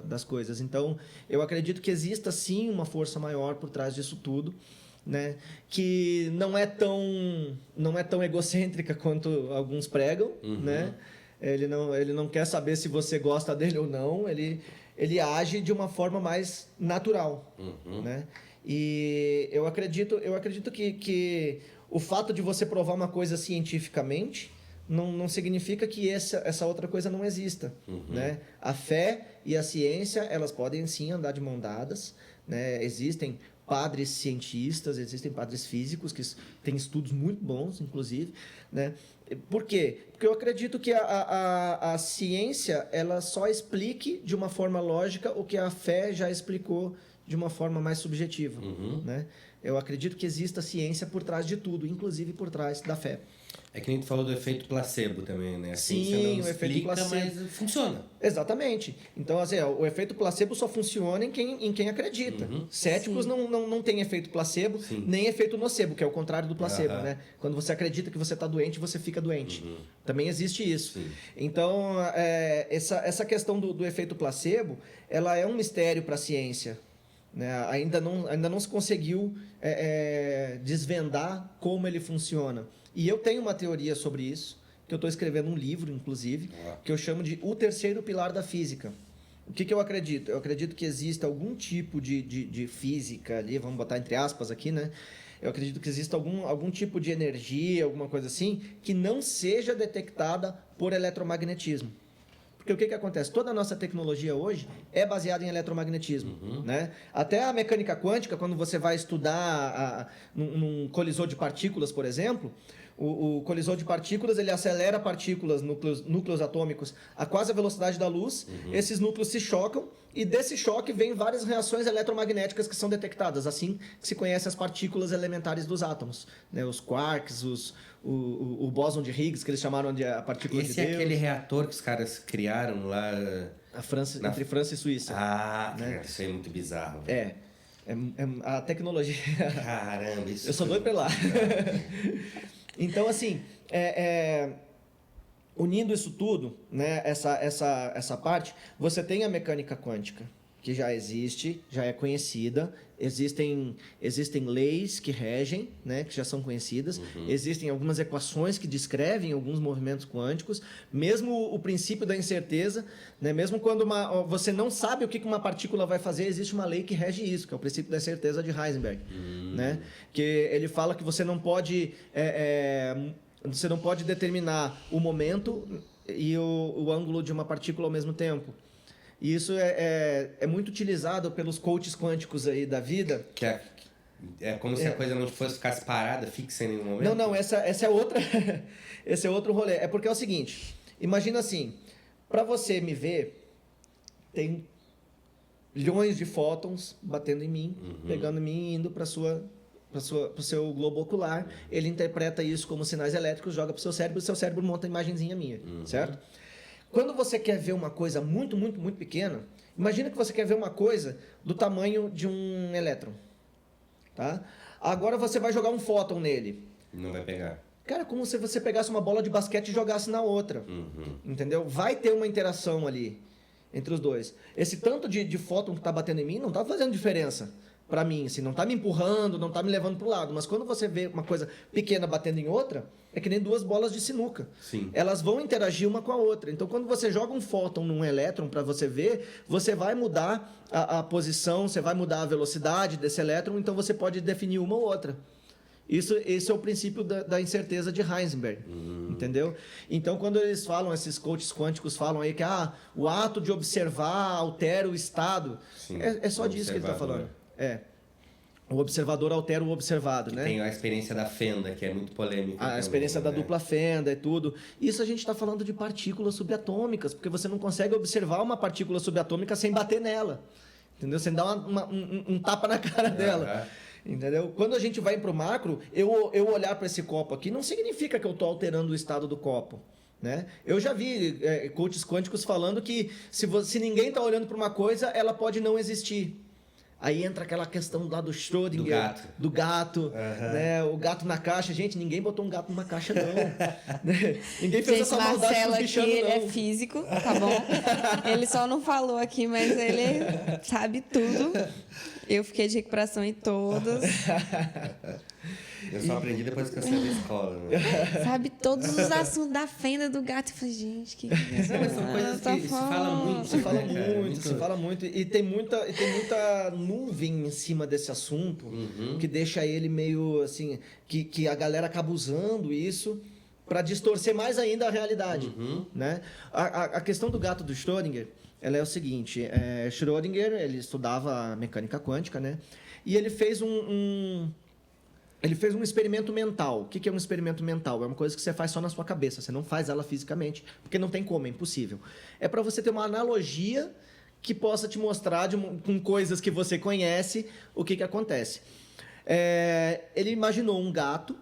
das coisas. Então, eu acredito que exista sim uma força maior por trás disso tudo, né, que não é tão egocêntrica quanto alguns pregam. Né? Ele não quer saber se você gosta dele ou não. Ele age de uma forma mais natural, né? E eu acredito que o fato de você provar uma coisa cientificamente não significa que essa outra coisa não exista, né? A fé e a ciência, elas podem sim andar de mão dadas, né? Existem padres cientistas, existem padres físicos que têm estudos muito bons, inclusive, né? Por quê? Porque eu acredito que a ciência ela só explique de uma forma lógica o que a fé já explicou de uma forma mais subjetiva. Né? Eu acredito que exista ciência por trás de tudo, inclusive por trás da fé. É que nem tu falou do efeito placebo também, né? A Sim, ciência não o efeito explica, placebo. mas funciona. Exatamente. Então, assim, o efeito placebo só funciona em quem acredita. Céticos não têm efeito placebo, nem efeito nocebo, que é o contrário do placebo, né? Quando você acredita que você está doente, você fica doente. Também existe isso. Então, essa questão do efeito placebo, ela é um mistério para a ciência. Né? Ainda não se conseguiu desvendar como ele funciona. E eu tenho uma teoria sobre isso, que eu estou escrevendo um livro, inclusive, que eu chamo de O Terceiro Pilar da Física. O que eu acredito? Eu acredito que existe algum tipo de física ali, vamos botar entre aspas aqui, né? Eu acredito que existe algum tipo de energia, alguma coisa assim, que não seja detectada por eletromagnetismo. Porque o que acontece? Toda a nossa tecnologia hoje é baseada em eletromagnetismo. Né? Até a mecânica quântica, quando você vai estudar num colisor de partículas, por exemplo, o colisor de partículas ele acelera partículas, núcleos atômicos, a quase a velocidade da luz. Esses núcleos se chocam e desse choque vem várias reações eletromagnéticas que são detectadas. Assim que se conhece as partículas elementares dos átomos. Né? Os quarks, o bóson de Higgs, que eles chamaram de a partícula de Deus. Esse é aquele reator que os caras criaram lá... Entre França e Suíça. Né? Isso é muito bizarro. A tecnologia... Caramba, isso... Eu sou doido pra ir lá. Então, assim, unindo isso tudo, né, essa parte, você tem a mecânica quântica, que já existe, já é conhecida, existem leis que regem, né, que já são conhecidas, existem algumas equações que descrevem alguns movimentos quânticos, mesmo o princípio da incerteza, né, mesmo quando você não sabe o que uma partícula vai fazer, existe uma lei que rege isso, que é o princípio da incerteza de Heisenberg, né, que ele fala que você não pode determinar o momento e o ângulo de uma partícula ao mesmo tempo. E isso é muito utilizado pelos coaches quânticos aí da vida. Que é como se a coisa não ficasse parada, fixa em nenhum momento? Não, essa é outra... esse é outro rolê. É porque é o seguinte, imagina assim, para você me ver, tem milhões de fótons batendo em mim, pegando em mim e indo para o seu globo ocular. Ele interpreta isso como sinais elétricos, joga para o seu cérebro monta a imagenzinha minha, certo? Quando você quer ver uma coisa muito, muito, muito pequena, imagina que você quer ver uma coisa do tamanho de um elétron. Tá? Agora você vai jogar um fóton nele. Não vai pegar. Cara, como se você pegasse uma bola de basquete e jogasse na outra. Entendeu? Vai ter uma interação ali entre os dois. Esse tanto de fóton que está batendo em mim não está fazendo diferença. para mim, assim, não tá me empurrando, não tá me levando pro lado, mas quando você vê uma coisa pequena batendo em outra, é que nem duas bolas de sinuca. Sim. Elas vão interagir uma com a outra. Então, quando você joga um fóton num elétron para você ver, você vai mudar a posição, você vai mudar a velocidade desse elétron, então você pode definir uma ou outra. Esse é o princípio da incerteza de Heisenberg, entendeu? Então, quando eles falam, esses coaches quânticos falam aí que o ato de observar altera o estado, é só disso que ele está falando. O observador altera o observado, né? Tem a experiência da fenda, que é muito polêmica. A experiência da dupla fenda e tudo. Isso a gente está falando de partículas subatômicas, porque você não consegue observar uma partícula subatômica sem bater nela, entendeu? Sem dar um tapa na cara dela. Entendeu? Quando a gente vai para o macro, eu olhar para esse copo aqui não significa que eu estou alterando o estado do copo. Né? Eu já vi coaches quânticos falando que se ninguém está olhando para uma coisa, ela pode não existir. Aí entra aquela questão lá do Schrödinger, do gato, né? O gato na caixa. Gente, ninguém botou um gato numa caixa, não. Né? Ninguém fez essa maldade com os bichanos, não. Ele é físico, tá bom? Ele só não falou aqui, mas ele sabe tudo. Eu fiquei de recuperação em todas. Eu só aprendi depois que eu saí da escola, né? Sabe todos os assuntos da fenda do gato. Eu falei, gente, que... Mas são coisas que se fala muito. Se fala muito. E tem muita nuvem em cima desse assunto, que deixa ele meio assim... Que a galera acaba usando isso para distorcer mais ainda a realidade. Né? A questão do gato do Schrödinger, ela é o seguinte. Schrödinger, ele estudava mecânica quântica, né? E ele fez Ele fez um experimento mental. O que é um experimento mental? É uma coisa que você faz só na sua cabeça. Você não faz ela fisicamente, porque não tem como, é impossível. É para você ter uma analogia que possa te mostrar com coisas que você conhece o que acontece. Ele imaginou um gato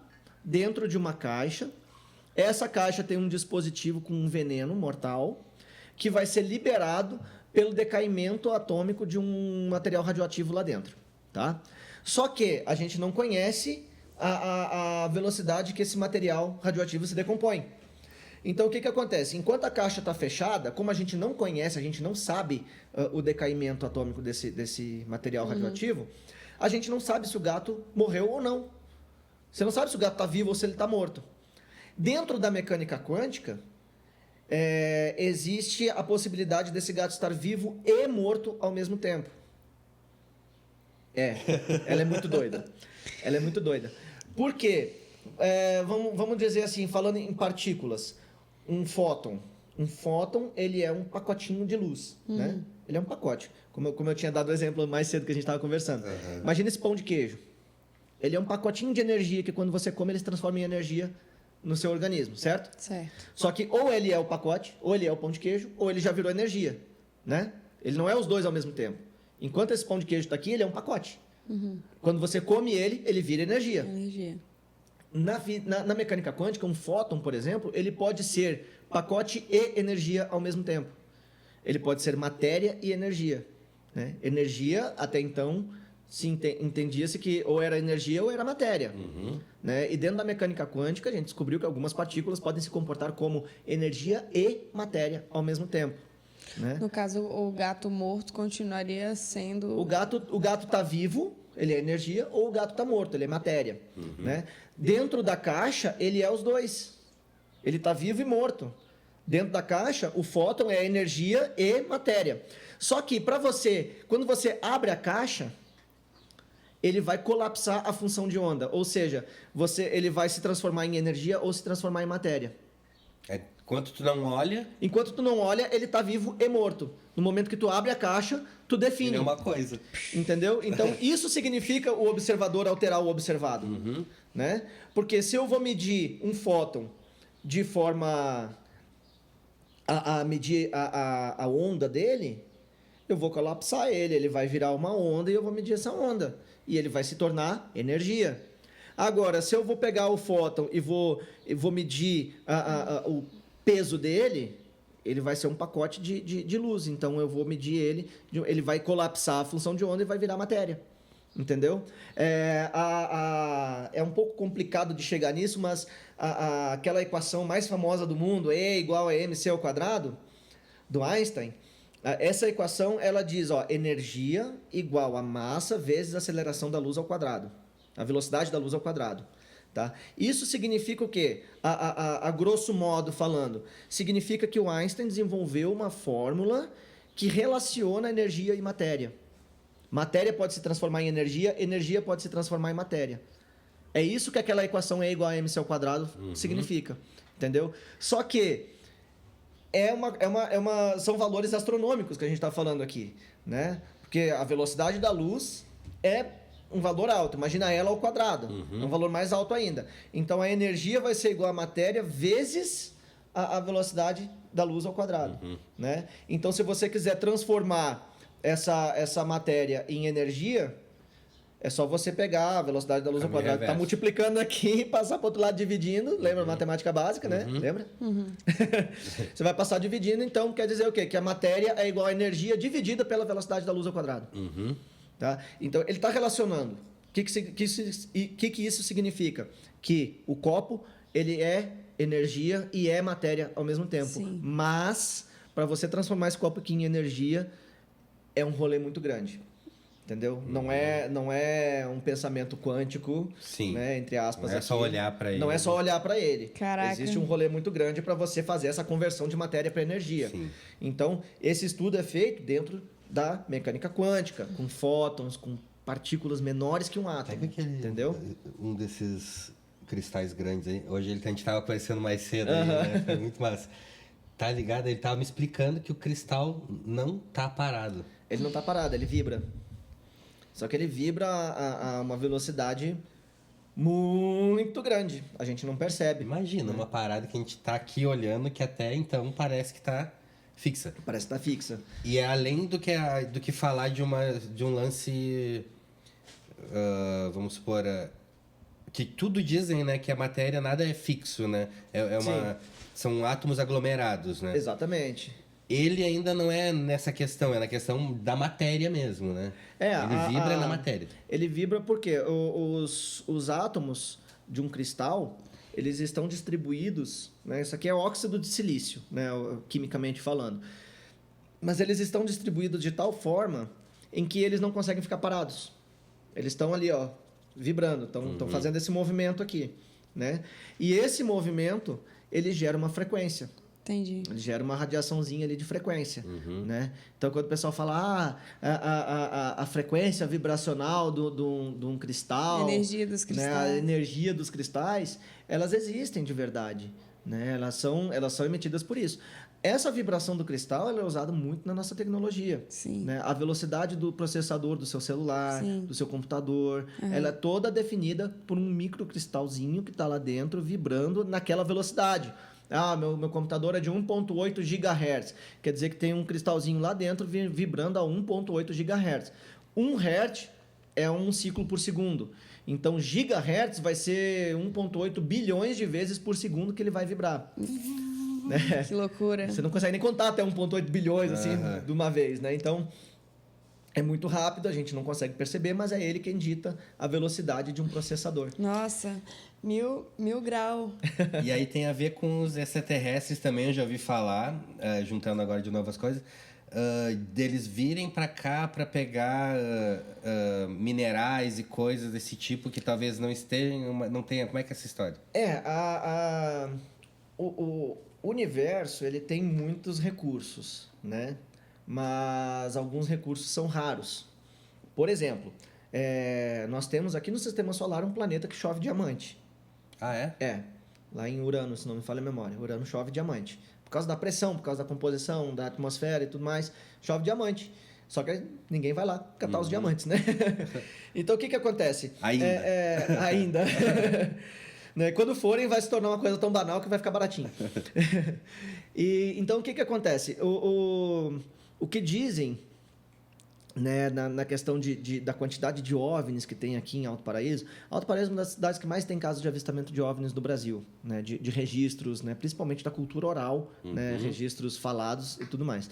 dentro de uma caixa. Essa caixa tem um dispositivo com um veneno mortal que vai ser liberado pelo decaimento atômico de um material radioativo lá dentro. Tá? Só que a gente não conhece a velocidade que esse material radioativo se decompõe. Então, o que acontece? Enquanto a caixa está fechada, como a gente não conhece, a gente não sabe o decaimento atômico desse material radioativo, a gente não sabe se o gato morreu ou não. Você não sabe se o gato está vivo ou se ele está morto. Dentro da mecânica quântica, existe a possibilidade desse gato estar vivo e morto ao mesmo tempo. Ela é muito doida. Ela é muito doida. Por quê? Vamos dizer assim, falando em partículas, um fóton. Um fóton, ele é um pacotinho de luz, né? Ele é um pacote. Como eu tinha dado o exemplo mais cedo que a gente estava conversando. Imagina esse pão de queijo. Ele é um pacotinho de energia que quando você come, ele se transforma em energia no seu organismo, certo? Certo. Só que ou ele é o pacote, ou ele é o pão de queijo, ou ele já virou energia, né? Ele não é os dois ao mesmo tempo. Enquanto esse pão de queijo está aqui, ele é um pacote. Quando você come ele vira energia. Na mecânica quântica, um fóton, por exemplo, ele pode ser pacote e energia ao mesmo tempo. Ele pode ser matéria e energia. Né? Energia, até então, entendia-se que ou era energia ou era matéria. Né? E dentro da mecânica quântica, a gente descobriu que algumas partículas podem se comportar como energia e matéria ao mesmo tempo. Né? No caso, o gato morto continuaria sendo... O gato está vivo, ele é energia, ou o gato está morto, ele é matéria. Né? Dentro da caixa, ele é os dois. Ele está vivo e morto. Dentro da caixa, o fóton é energia e matéria. Só que, quando você abre a caixa, ele vai colapsar a função de onda. Ou seja, ele vai se transformar em energia ou se transformar em matéria. Enquanto tu não olha... Enquanto tu não olha, ele está vivo e morto. No momento que tu abre a caixa, tu define. Ele é uma coisa. Entendeu? Então, isso significa o observador alterar o observado. Né? Porque se eu vou medir um fóton de forma a medir a onda dele, eu vou colapsar ele vai virar uma onda e eu vou medir essa onda. E ele vai se tornar energia. Agora, se eu vou pegar o fóton e vou medir o peso dele, ele vai ser um pacote de luz. Então, eu vou medir ele vai colapsar a função de onda e vai virar matéria. Entendeu? É um pouco complicado de chegar nisso, mas aquela equação mais famosa do mundo, E igual a mc ao quadrado, do Einstein, Essa equação, ela diz, ó, energia igual a massa vezes a aceleração da luz ao quadrado. A velocidade da luz ao quadrado. Tá? Isso significa o quê? A grosso modo falando, significa que o Einstein desenvolveu uma fórmula que relaciona energia e matéria. Matéria pode se transformar em energia, energia pode se transformar em matéria. É isso que aquela equação E igual a mc ao quadrado significa. Entendeu? Só que são valores astronômicos que a gente está falando aqui. Né? Porque a velocidade da luz é um valor alto. Imagina ela ao quadrado. É um valor mais alto ainda. Então, a energia vai ser igual à matéria vezes a velocidade da luz ao quadrado. Né? Então, se você quiser transformar essa matéria em energia, é só você pegar a velocidade da luz ao quadrado, tá multiplicando aqui e passar para o outro lado dividindo. Lembra a matemática básica, né? Lembra? Você vai passar dividindo, então quer dizer o quê? Que a matéria é igual a energia dividida pela velocidade da luz ao quadrado. Tá? Então, ele está relacionando. O que isso significa? Que o copo ele é energia e é matéria ao mesmo tempo. Sim. Mas, para você transformar esse copo aqui em energia, é um rolê muito grande. Entendeu? Não é um pensamento quântico, né, entre aspas. Não é só olhar para ele. Não é só olhar para ele. Caraca. Existe um rolê muito grande para você fazer essa conversão de matéria para energia. Sim. Então, esse estudo é feito dentro da mecânica quântica, com fótons, com partículas menores que um átomo. Entendeu? Um desses cristais grandes aí. Hoje a gente estava conhecendo mais cedo, aí, né? Foi muito massa. Tá ligado? Ele tava me explicando que o cristal não tá parado. Ele não tá parado, ele vibra. Só que ele vibra a uma velocidade muito grande. A gente não percebe. Imagina uma parada que a gente tá aqui olhando que até então parece que tá fixa. Parece que tá fixa. E é além do que falar de um lance, vamos supor, que tudo dizem, né, que a matéria nada é fixo, né? São átomos aglomerados, né? Exatamente. Ele ainda não é nessa questão, é na questão da matéria mesmo, né? Ele vibra na matéria. Ele vibra porque os átomos de um cristal, eles estão distribuídos, né? Isso aqui é óxido de silício, né? Quimicamente falando. Mas eles estão distribuídos de tal forma em que eles não conseguem ficar parados. Eles estão ali, ó, vibrando, estão fazendo esse movimento aqui, né? E esse movimento, ele gera uma frequência. Entendi. Ele gera uma radiaçãozinha ali de frequência, né? Então, quando o pessoal fala, a frequência vibracional de um cristal... A energia dos cristais. Né? A energia dos cristais, elas existem de verdade, né? Elas são emitidas por isso. Essa vibração do cristal ela é usada muito na nossa tecnologia. Sim. Né? A velocidade do processador do seu celular, Sim. do seu computador, ela é toda definida por um microcristalzinho que está lá dentro vibrando naquela velocidade. Meu computador é de 1.8 GHz. Quer dizer que tem um cristalzinho lá dentro vibrando a 1.8 GHz. 1 Hz é um ciclo por segundo. Então, gigahertz vai ser 1.8 bilhões de vezes por segundo que ele vai vibrar. Né? Que loucura. Você não consegue nem contar até 1.8 bilhões assim, de uma vez, né? Então, é muito rápido, a gente não consegue perceber, mas é ele quem dita a velocidade de um processador. Nossa, mil grau. E aí tem a ver com os extraterrestres também, eu já ouvi falar, juntando agora de novas coisas, deles virem para cá para pegar minerais e coisas desse tipo que talvez não tenha. Como é que é essa história? O universo ele tem muitos recursos, né? Mas alguns recursos são raros. Por exemplo, nós temos aqui no Sistema Solar um planeta que chove diamante. Ah, é? É. Lá em Urano, se não me falha a memória. Urano chove diamante. Por causa da pressão, por causa da composição, da atmosfera e tudo mais, chove diamante. Só que ninguém vai lá catar os diamantes, né? Então, o que acontece? Ainda. Ainda. Né? Quando forem, vai se tornar uma coisa tão banal que vai ficar baratinho. Então, o que acontece? O que dizem, né, na questão da quantidade de OVNIs que tem aqui em Alto Paraíso. Alto Paraíso é uma das cidades que mais tem casos de avistamento de OVNIs do Brasil, né, de registros, né, principalmente da cultura oral, né, registros falados e tudo mais.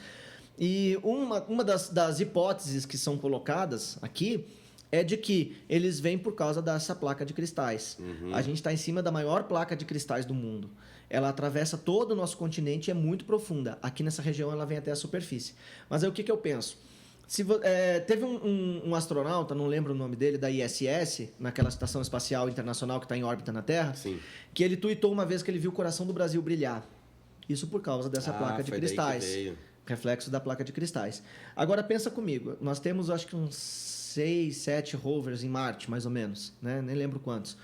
E uma das hipóteses que são colocadas aqui é de que eles vêm por causa dessa placa de cristais. A gente está em cima da maior placa de cristais do mundo. Ela atravessa todo o nosso continente e é muito profunda. Aqui nessa região ela vem até a superfície. Mas aí o que eu penso? Teve um astronauta, não lembro o nome dele, da ISS, naquela Estação Espacial Internacional que está em órbita na Terra, Sim. que ele tuitou uma vez que ele viu o coração do Brasil brilhar. Isso por causa dessa placa de foi daí que cristais. veio. Reflexo da placa de cristais. Agora pensa comigo, nós temos acho que uns 6, 7 rovers em Marte, mais ou menos, né? Nem lembro quantos.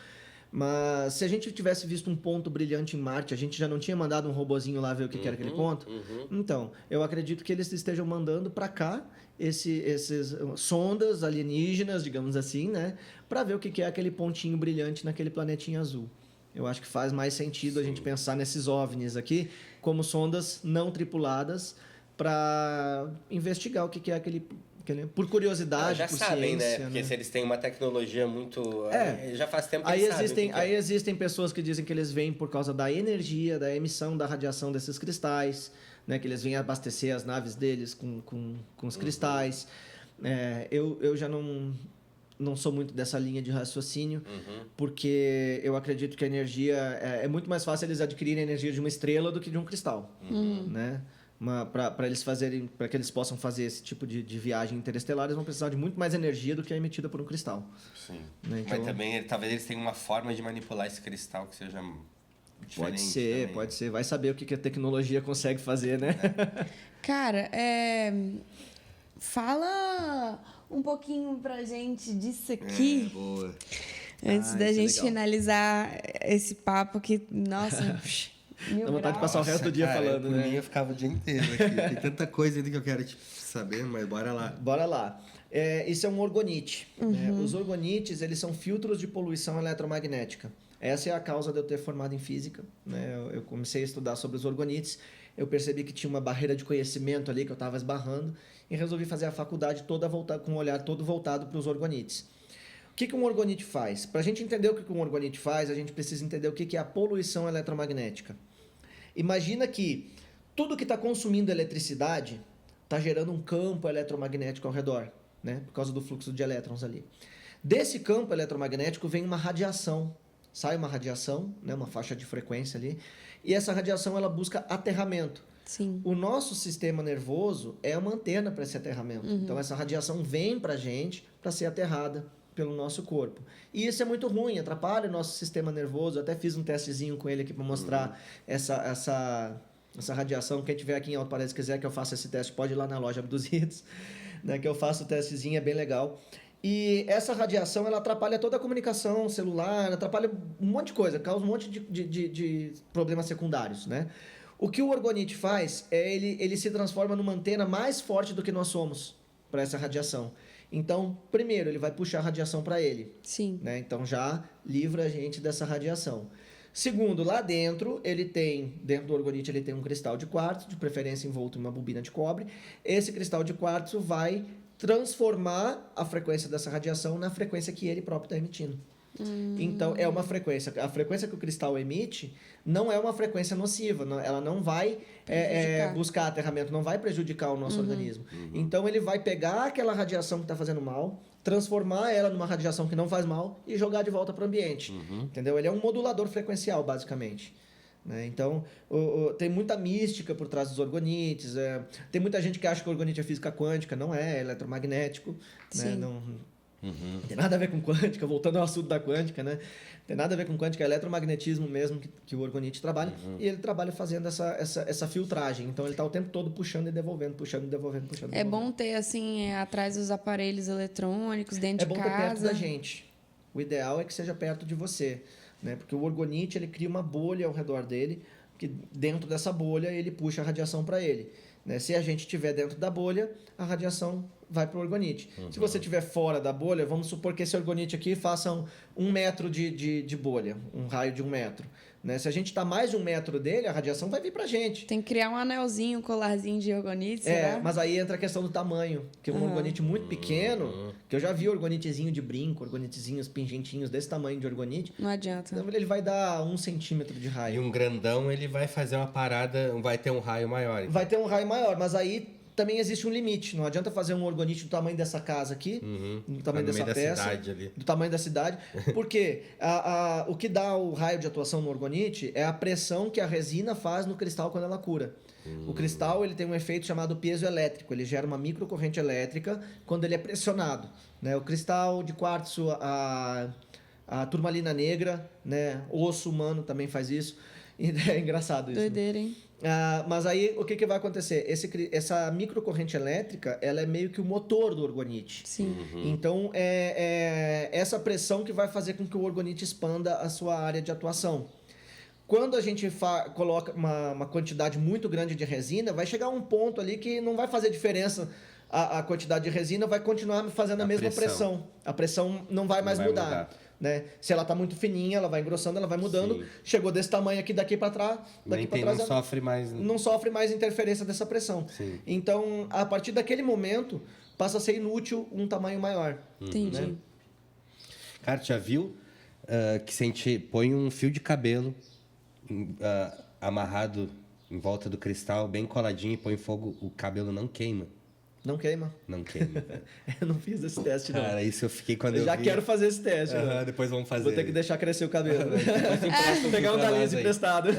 Mas se a gente tivesse visto um ponto brilhante em Marte, a gente já não tinha mandado um robozinho lá ver o que era aquele ponto? Então, eu acredito que eles estejam mandando para cá esses sondas alienígenas, digamos assim, né? Para ver o que é aquele pontinho brilhante naquele planetinho azul. Eu acho que faz mais sentido a gente pensar nesses OVNIs aqui como sondas não tripuladas para investigar o que é aquele por curiosidade, já por sabem, ciência, né? Porque né? se eles têm uma tecnologia muito... já faz tempo que Aí eles sabem o que é. Aí existem pessoas que dizem que eles vêm por causa da energia, da emissão, da radiação desses cristais, né? Que eles vêm abastecer as naves deles com os cristais. Eu já não sou muito dessa linha de raciocínio, porque eu acredito que a energia... É muito mais fácil eles adquirirem a energia de uma estrela do que de um cristal, né? Para que eles possam fazer esse tipo de viagem interestelar, eles vão precisar de muito mais energia do que a emitida por um cristal. Sim. Né? Então, Mas também, talvez eles tenham uma forma de manipular esse cristal que seja diferente. Pode ser. Vai saber o que a tecnologia consegue fazer, né? Cara, fala um pouquinho pra gente disso aqui. Boa. Antes da gente legal. finalizar esse papo que, nossa, Dá vontade de passar o resto do dia falando, por né? mim eu ficava o dia inteiro aqui. Tem tanta coisa ainda que eu quero saber, mas bora lá. Bora lá. Isso é um orgonite. Né? Os orgonites, eles são filtros de poluição eletromagnética. Essa é a causa de eu ter formado em física. Né? Eu comecei a estudar sobre os orgonites. Eu percebi que tinha uma barreira de conhecimento ali que eu estava esbarrando e resolvi fazer a faculdade toda com um olhar todo voltado para os orgonites. O que um orgonite faz? Para a gente entender o que um orgonite faz, a gente precisa entender o que é a poluição eletromagnética. Imagina que tudo que está consumindo eletricidade está gerando um campo eletromagnético ao redor, né? Por causa do fluxo de elétrons ali. Desse campo eletromagnético vem uma radiação. Sai uma radiação, né? Uma faixa de frequência ali. E essa radiação ela busca aterramento. Sim. O nosso sistema nervoso é uma antena para esse aterramento. Então, essa radiação vem para a gente para ser aterrada pelo nosso corpo. E isso é muito ruim, atrapalha o nosso sistema nervoso. Eu até fiz um testezinho com ele aqui para mostrar essa radiação. Quem tiver aqui em Alto Paraíso quiser que eu faça esse teste, pode ir lá na loja Abduzidos, né, que eu faço o testezinho, é bem legal. E essa radiação, ela atrapalha toda a comunicação celular, atrapalha um monte de coisa, causa um monte de problemas secundários, né? O que o orgonite faz é ele se transforma numa antena mais forte do que nós somos para essa radiação. Então, primeiro, ele vai puxar a radiação para ele. Sim. Né? Então, já livra a gente dessa radiação. Segundo, lá dentro, dentro do orgonite, ele tem um cristal de quartzo, de preferência envolto em uma bobina de cobre. Esse cristal de quartzo vai transformar a frequência dessa radiação na frequência que ele próprio está emitindo. Então, é uma frequência. A frequência que o cristal emite não é uma frequência nociva. Ela não vai buscar aterramento, não vai prejudicar o nosso organismo. Então, ele vai pegar aquela radiação que está fazendo mal, transformar ela numa radiação que não faz mal e jogar de volta para o ambiente. Entendeu? Ele é um modulador frequencial, basicamente. Né? Então, tem muita mística por trás dos orgonites. Tem muita gente que acha que o orgonite é física quântica. Não é eletromagnético. Né? Não tem nada a ver com quântica, voltando ao assunto da quântica, né? Tem nada a ver com quântica, é eletromagnetismo mesmo que o orgonite trabalha. E ele trabalha fazendo essa filtragem. Então, ele está o tempo todo puxando e devolvendo, puxando e devolvendo, puxando e É devolvendo. bom ter, assim, atrás dos aparelhos eletrônicos, dentro de É bom casa. ter perto da gente. O ideal é que seja perto de você, né? Porque o orgonite, ele cria uma bolha ao redor dele, que dentro dessa bolha ele puxa a radiação para ele. Né? Se a gente estiver dentro da bolha, a radiação vai para o orgonite. Se você estiver fora da bolha, vamos supor que esse orgonite aqui faça 1 metro de bolha, um raio de 1 metro. Né? Se a gente está mais de 1 metro dele, a radiação vai vir para a gente. Tem que criar um anelzinho, um colarzinho de orgonite, será? Mas aí entra a questão do tamanho. Que um orgonite muito pequeno, que eu já vi orgonitezinho de brinco, orgonitezinhos pingentinhos desse tamanho de orgonite, Não adianta. então ele vai dar 1 centímetro de raio. E um grandão, ele vai fazer uma parada, vai ter um raio maior. Então. Vai ter um raio maior, mas aí também existe um limite. Não adianta fazer um orgonite do tamanho dessa casa aqui, do tamanho dessa peça, do tamanho da cidade, porque o que dá o raio de atuação no orgonite é a pressão que a resina faz no cristal quando ela cura. O cristal ele tem um efeito chamado piezoelétrico, ele gera uma microcorrente elétrica quando ele é pressionado. Né? O cristal de quartzo, a turmalina negra, né? O osso humano também faz isso. É engraçado isso. Doideira, hein? Mas aí, o que vai acontecer? Essa microcorrente elétrica, ela é meio que o motor do orgonite. Sim. Então, é essa pressão que vai fazer com que o orgonite expanda a sua área de atuação. Quando a gente coloca uma quantidade muito grande de resina, vai chegar um ponto ali que não vai fazer diferença. A quantidade de resina vai continuar fazendo a mesma pressão. A pressão não vai mais mudar. Né? Se ela está muito fininha, ela vai engrossando, ela vai mudando. Sim. Chegou desse tamanho aqui, daqui para trás, não sofre mais interferência dessa pressão. Sim. Então, a partir daquele momento, passa a ser inútil um tamanho maior. Entendi. Né? Cara, já viu que se a gente põe um fio de cabelo amarrado em volta do cristal, bem coladinho, e põe fogo, o cabelo não queima? Não queima? Não queima. Eu não fiz esse teste, não. Cara, isso eu fiquei quando eu já vi. quero fazer esse teste. Depois vamos fazer. Vou ter que deixar crescer o cabelo. Vou pegar um da Liz emprestado.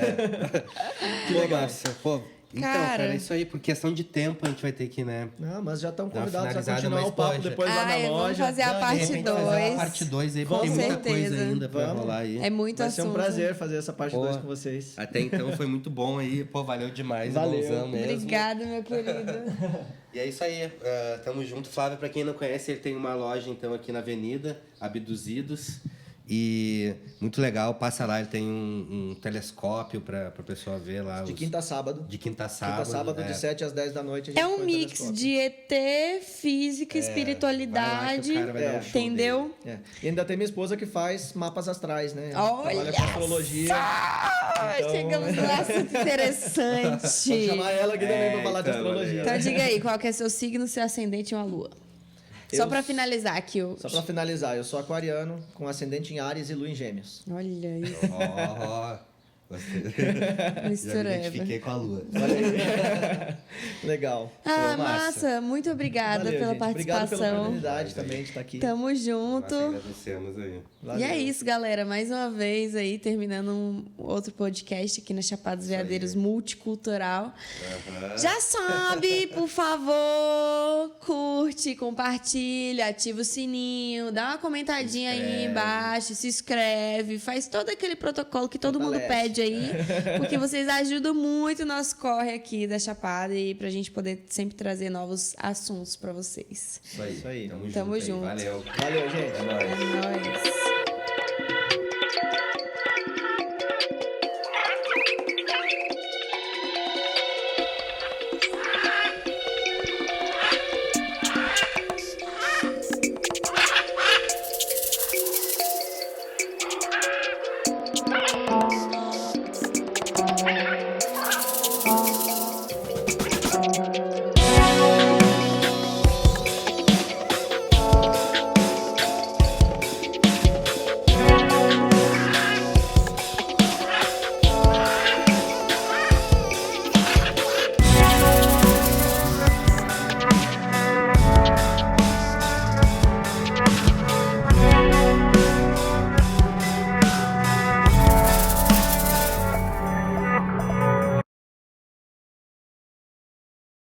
Que legal. Pô, então, cara, é isso aí. Por questão de tempo, a gente vai ter que, né? Não, mas já estão convidados a continuar o papo depois lá na loja. Vamos fazer a parte 2. A parte 2 aí, porque tem muita coisa ainda pra rolar aí. É muito assunto. Vai ser um prazer fazer essa parte 2 com vocês. Até então foi muito bom aí. Pô, valeu demais. Valeu. Mesmo. Obrigada, meu querido. E é isso aí. Tamo junto. Flávio, pra quem não conhece, ele tem uma loja, então, aqui na Avenida, Abduzidos. E muito legal, passa lá, ele tem um telescópio pra pessoa ver lá. De quinta a sábado. De quinta a sábado. Quinta a sábado, de 7 às 10 da noite. A gente é um mix de ET, física, espiritualidade. Entendeu? E ainda tem minha esposa que faz mapas astrais, né? Olha, trabalha com astrologia. Então... Chegamos num assunto interessante. Vou chamar ela aqui também pra falar de astrologia. Então diga aí, qual que é seu signo, seu ascendente e uma lua? Só para finalizar aqui. Só para finalizar, eu sou aquariano, com ascendente em Áries e lua em Gêmeos. Olha isso. Mistureba. Fiquei com a lua. Legal. Massa. Muito obrigada pela participação. Obrigado pela oportunidade também de estar aqui. Tamo junto. Nós agradecemos aí. Valeu. E é isso, galera. Mais uma vez aí, terminando um outro podcast aqui na Chapada Veadeiros Multicultural. Já sabe, por favor, curte, compartilha, ativa o sininho, dá uma comentadinha aí embaixo, se inscreve, faz todo aquele protocolo que todo mundo pede aí, porque vocês ajudam muito o nosso corre aqui da Chapada e pra gente poder sempre trazer novos assuntos pra vocês. Isso aí. Isso aí. Tamo junto. Valeu, gente. É nóis. É nóis.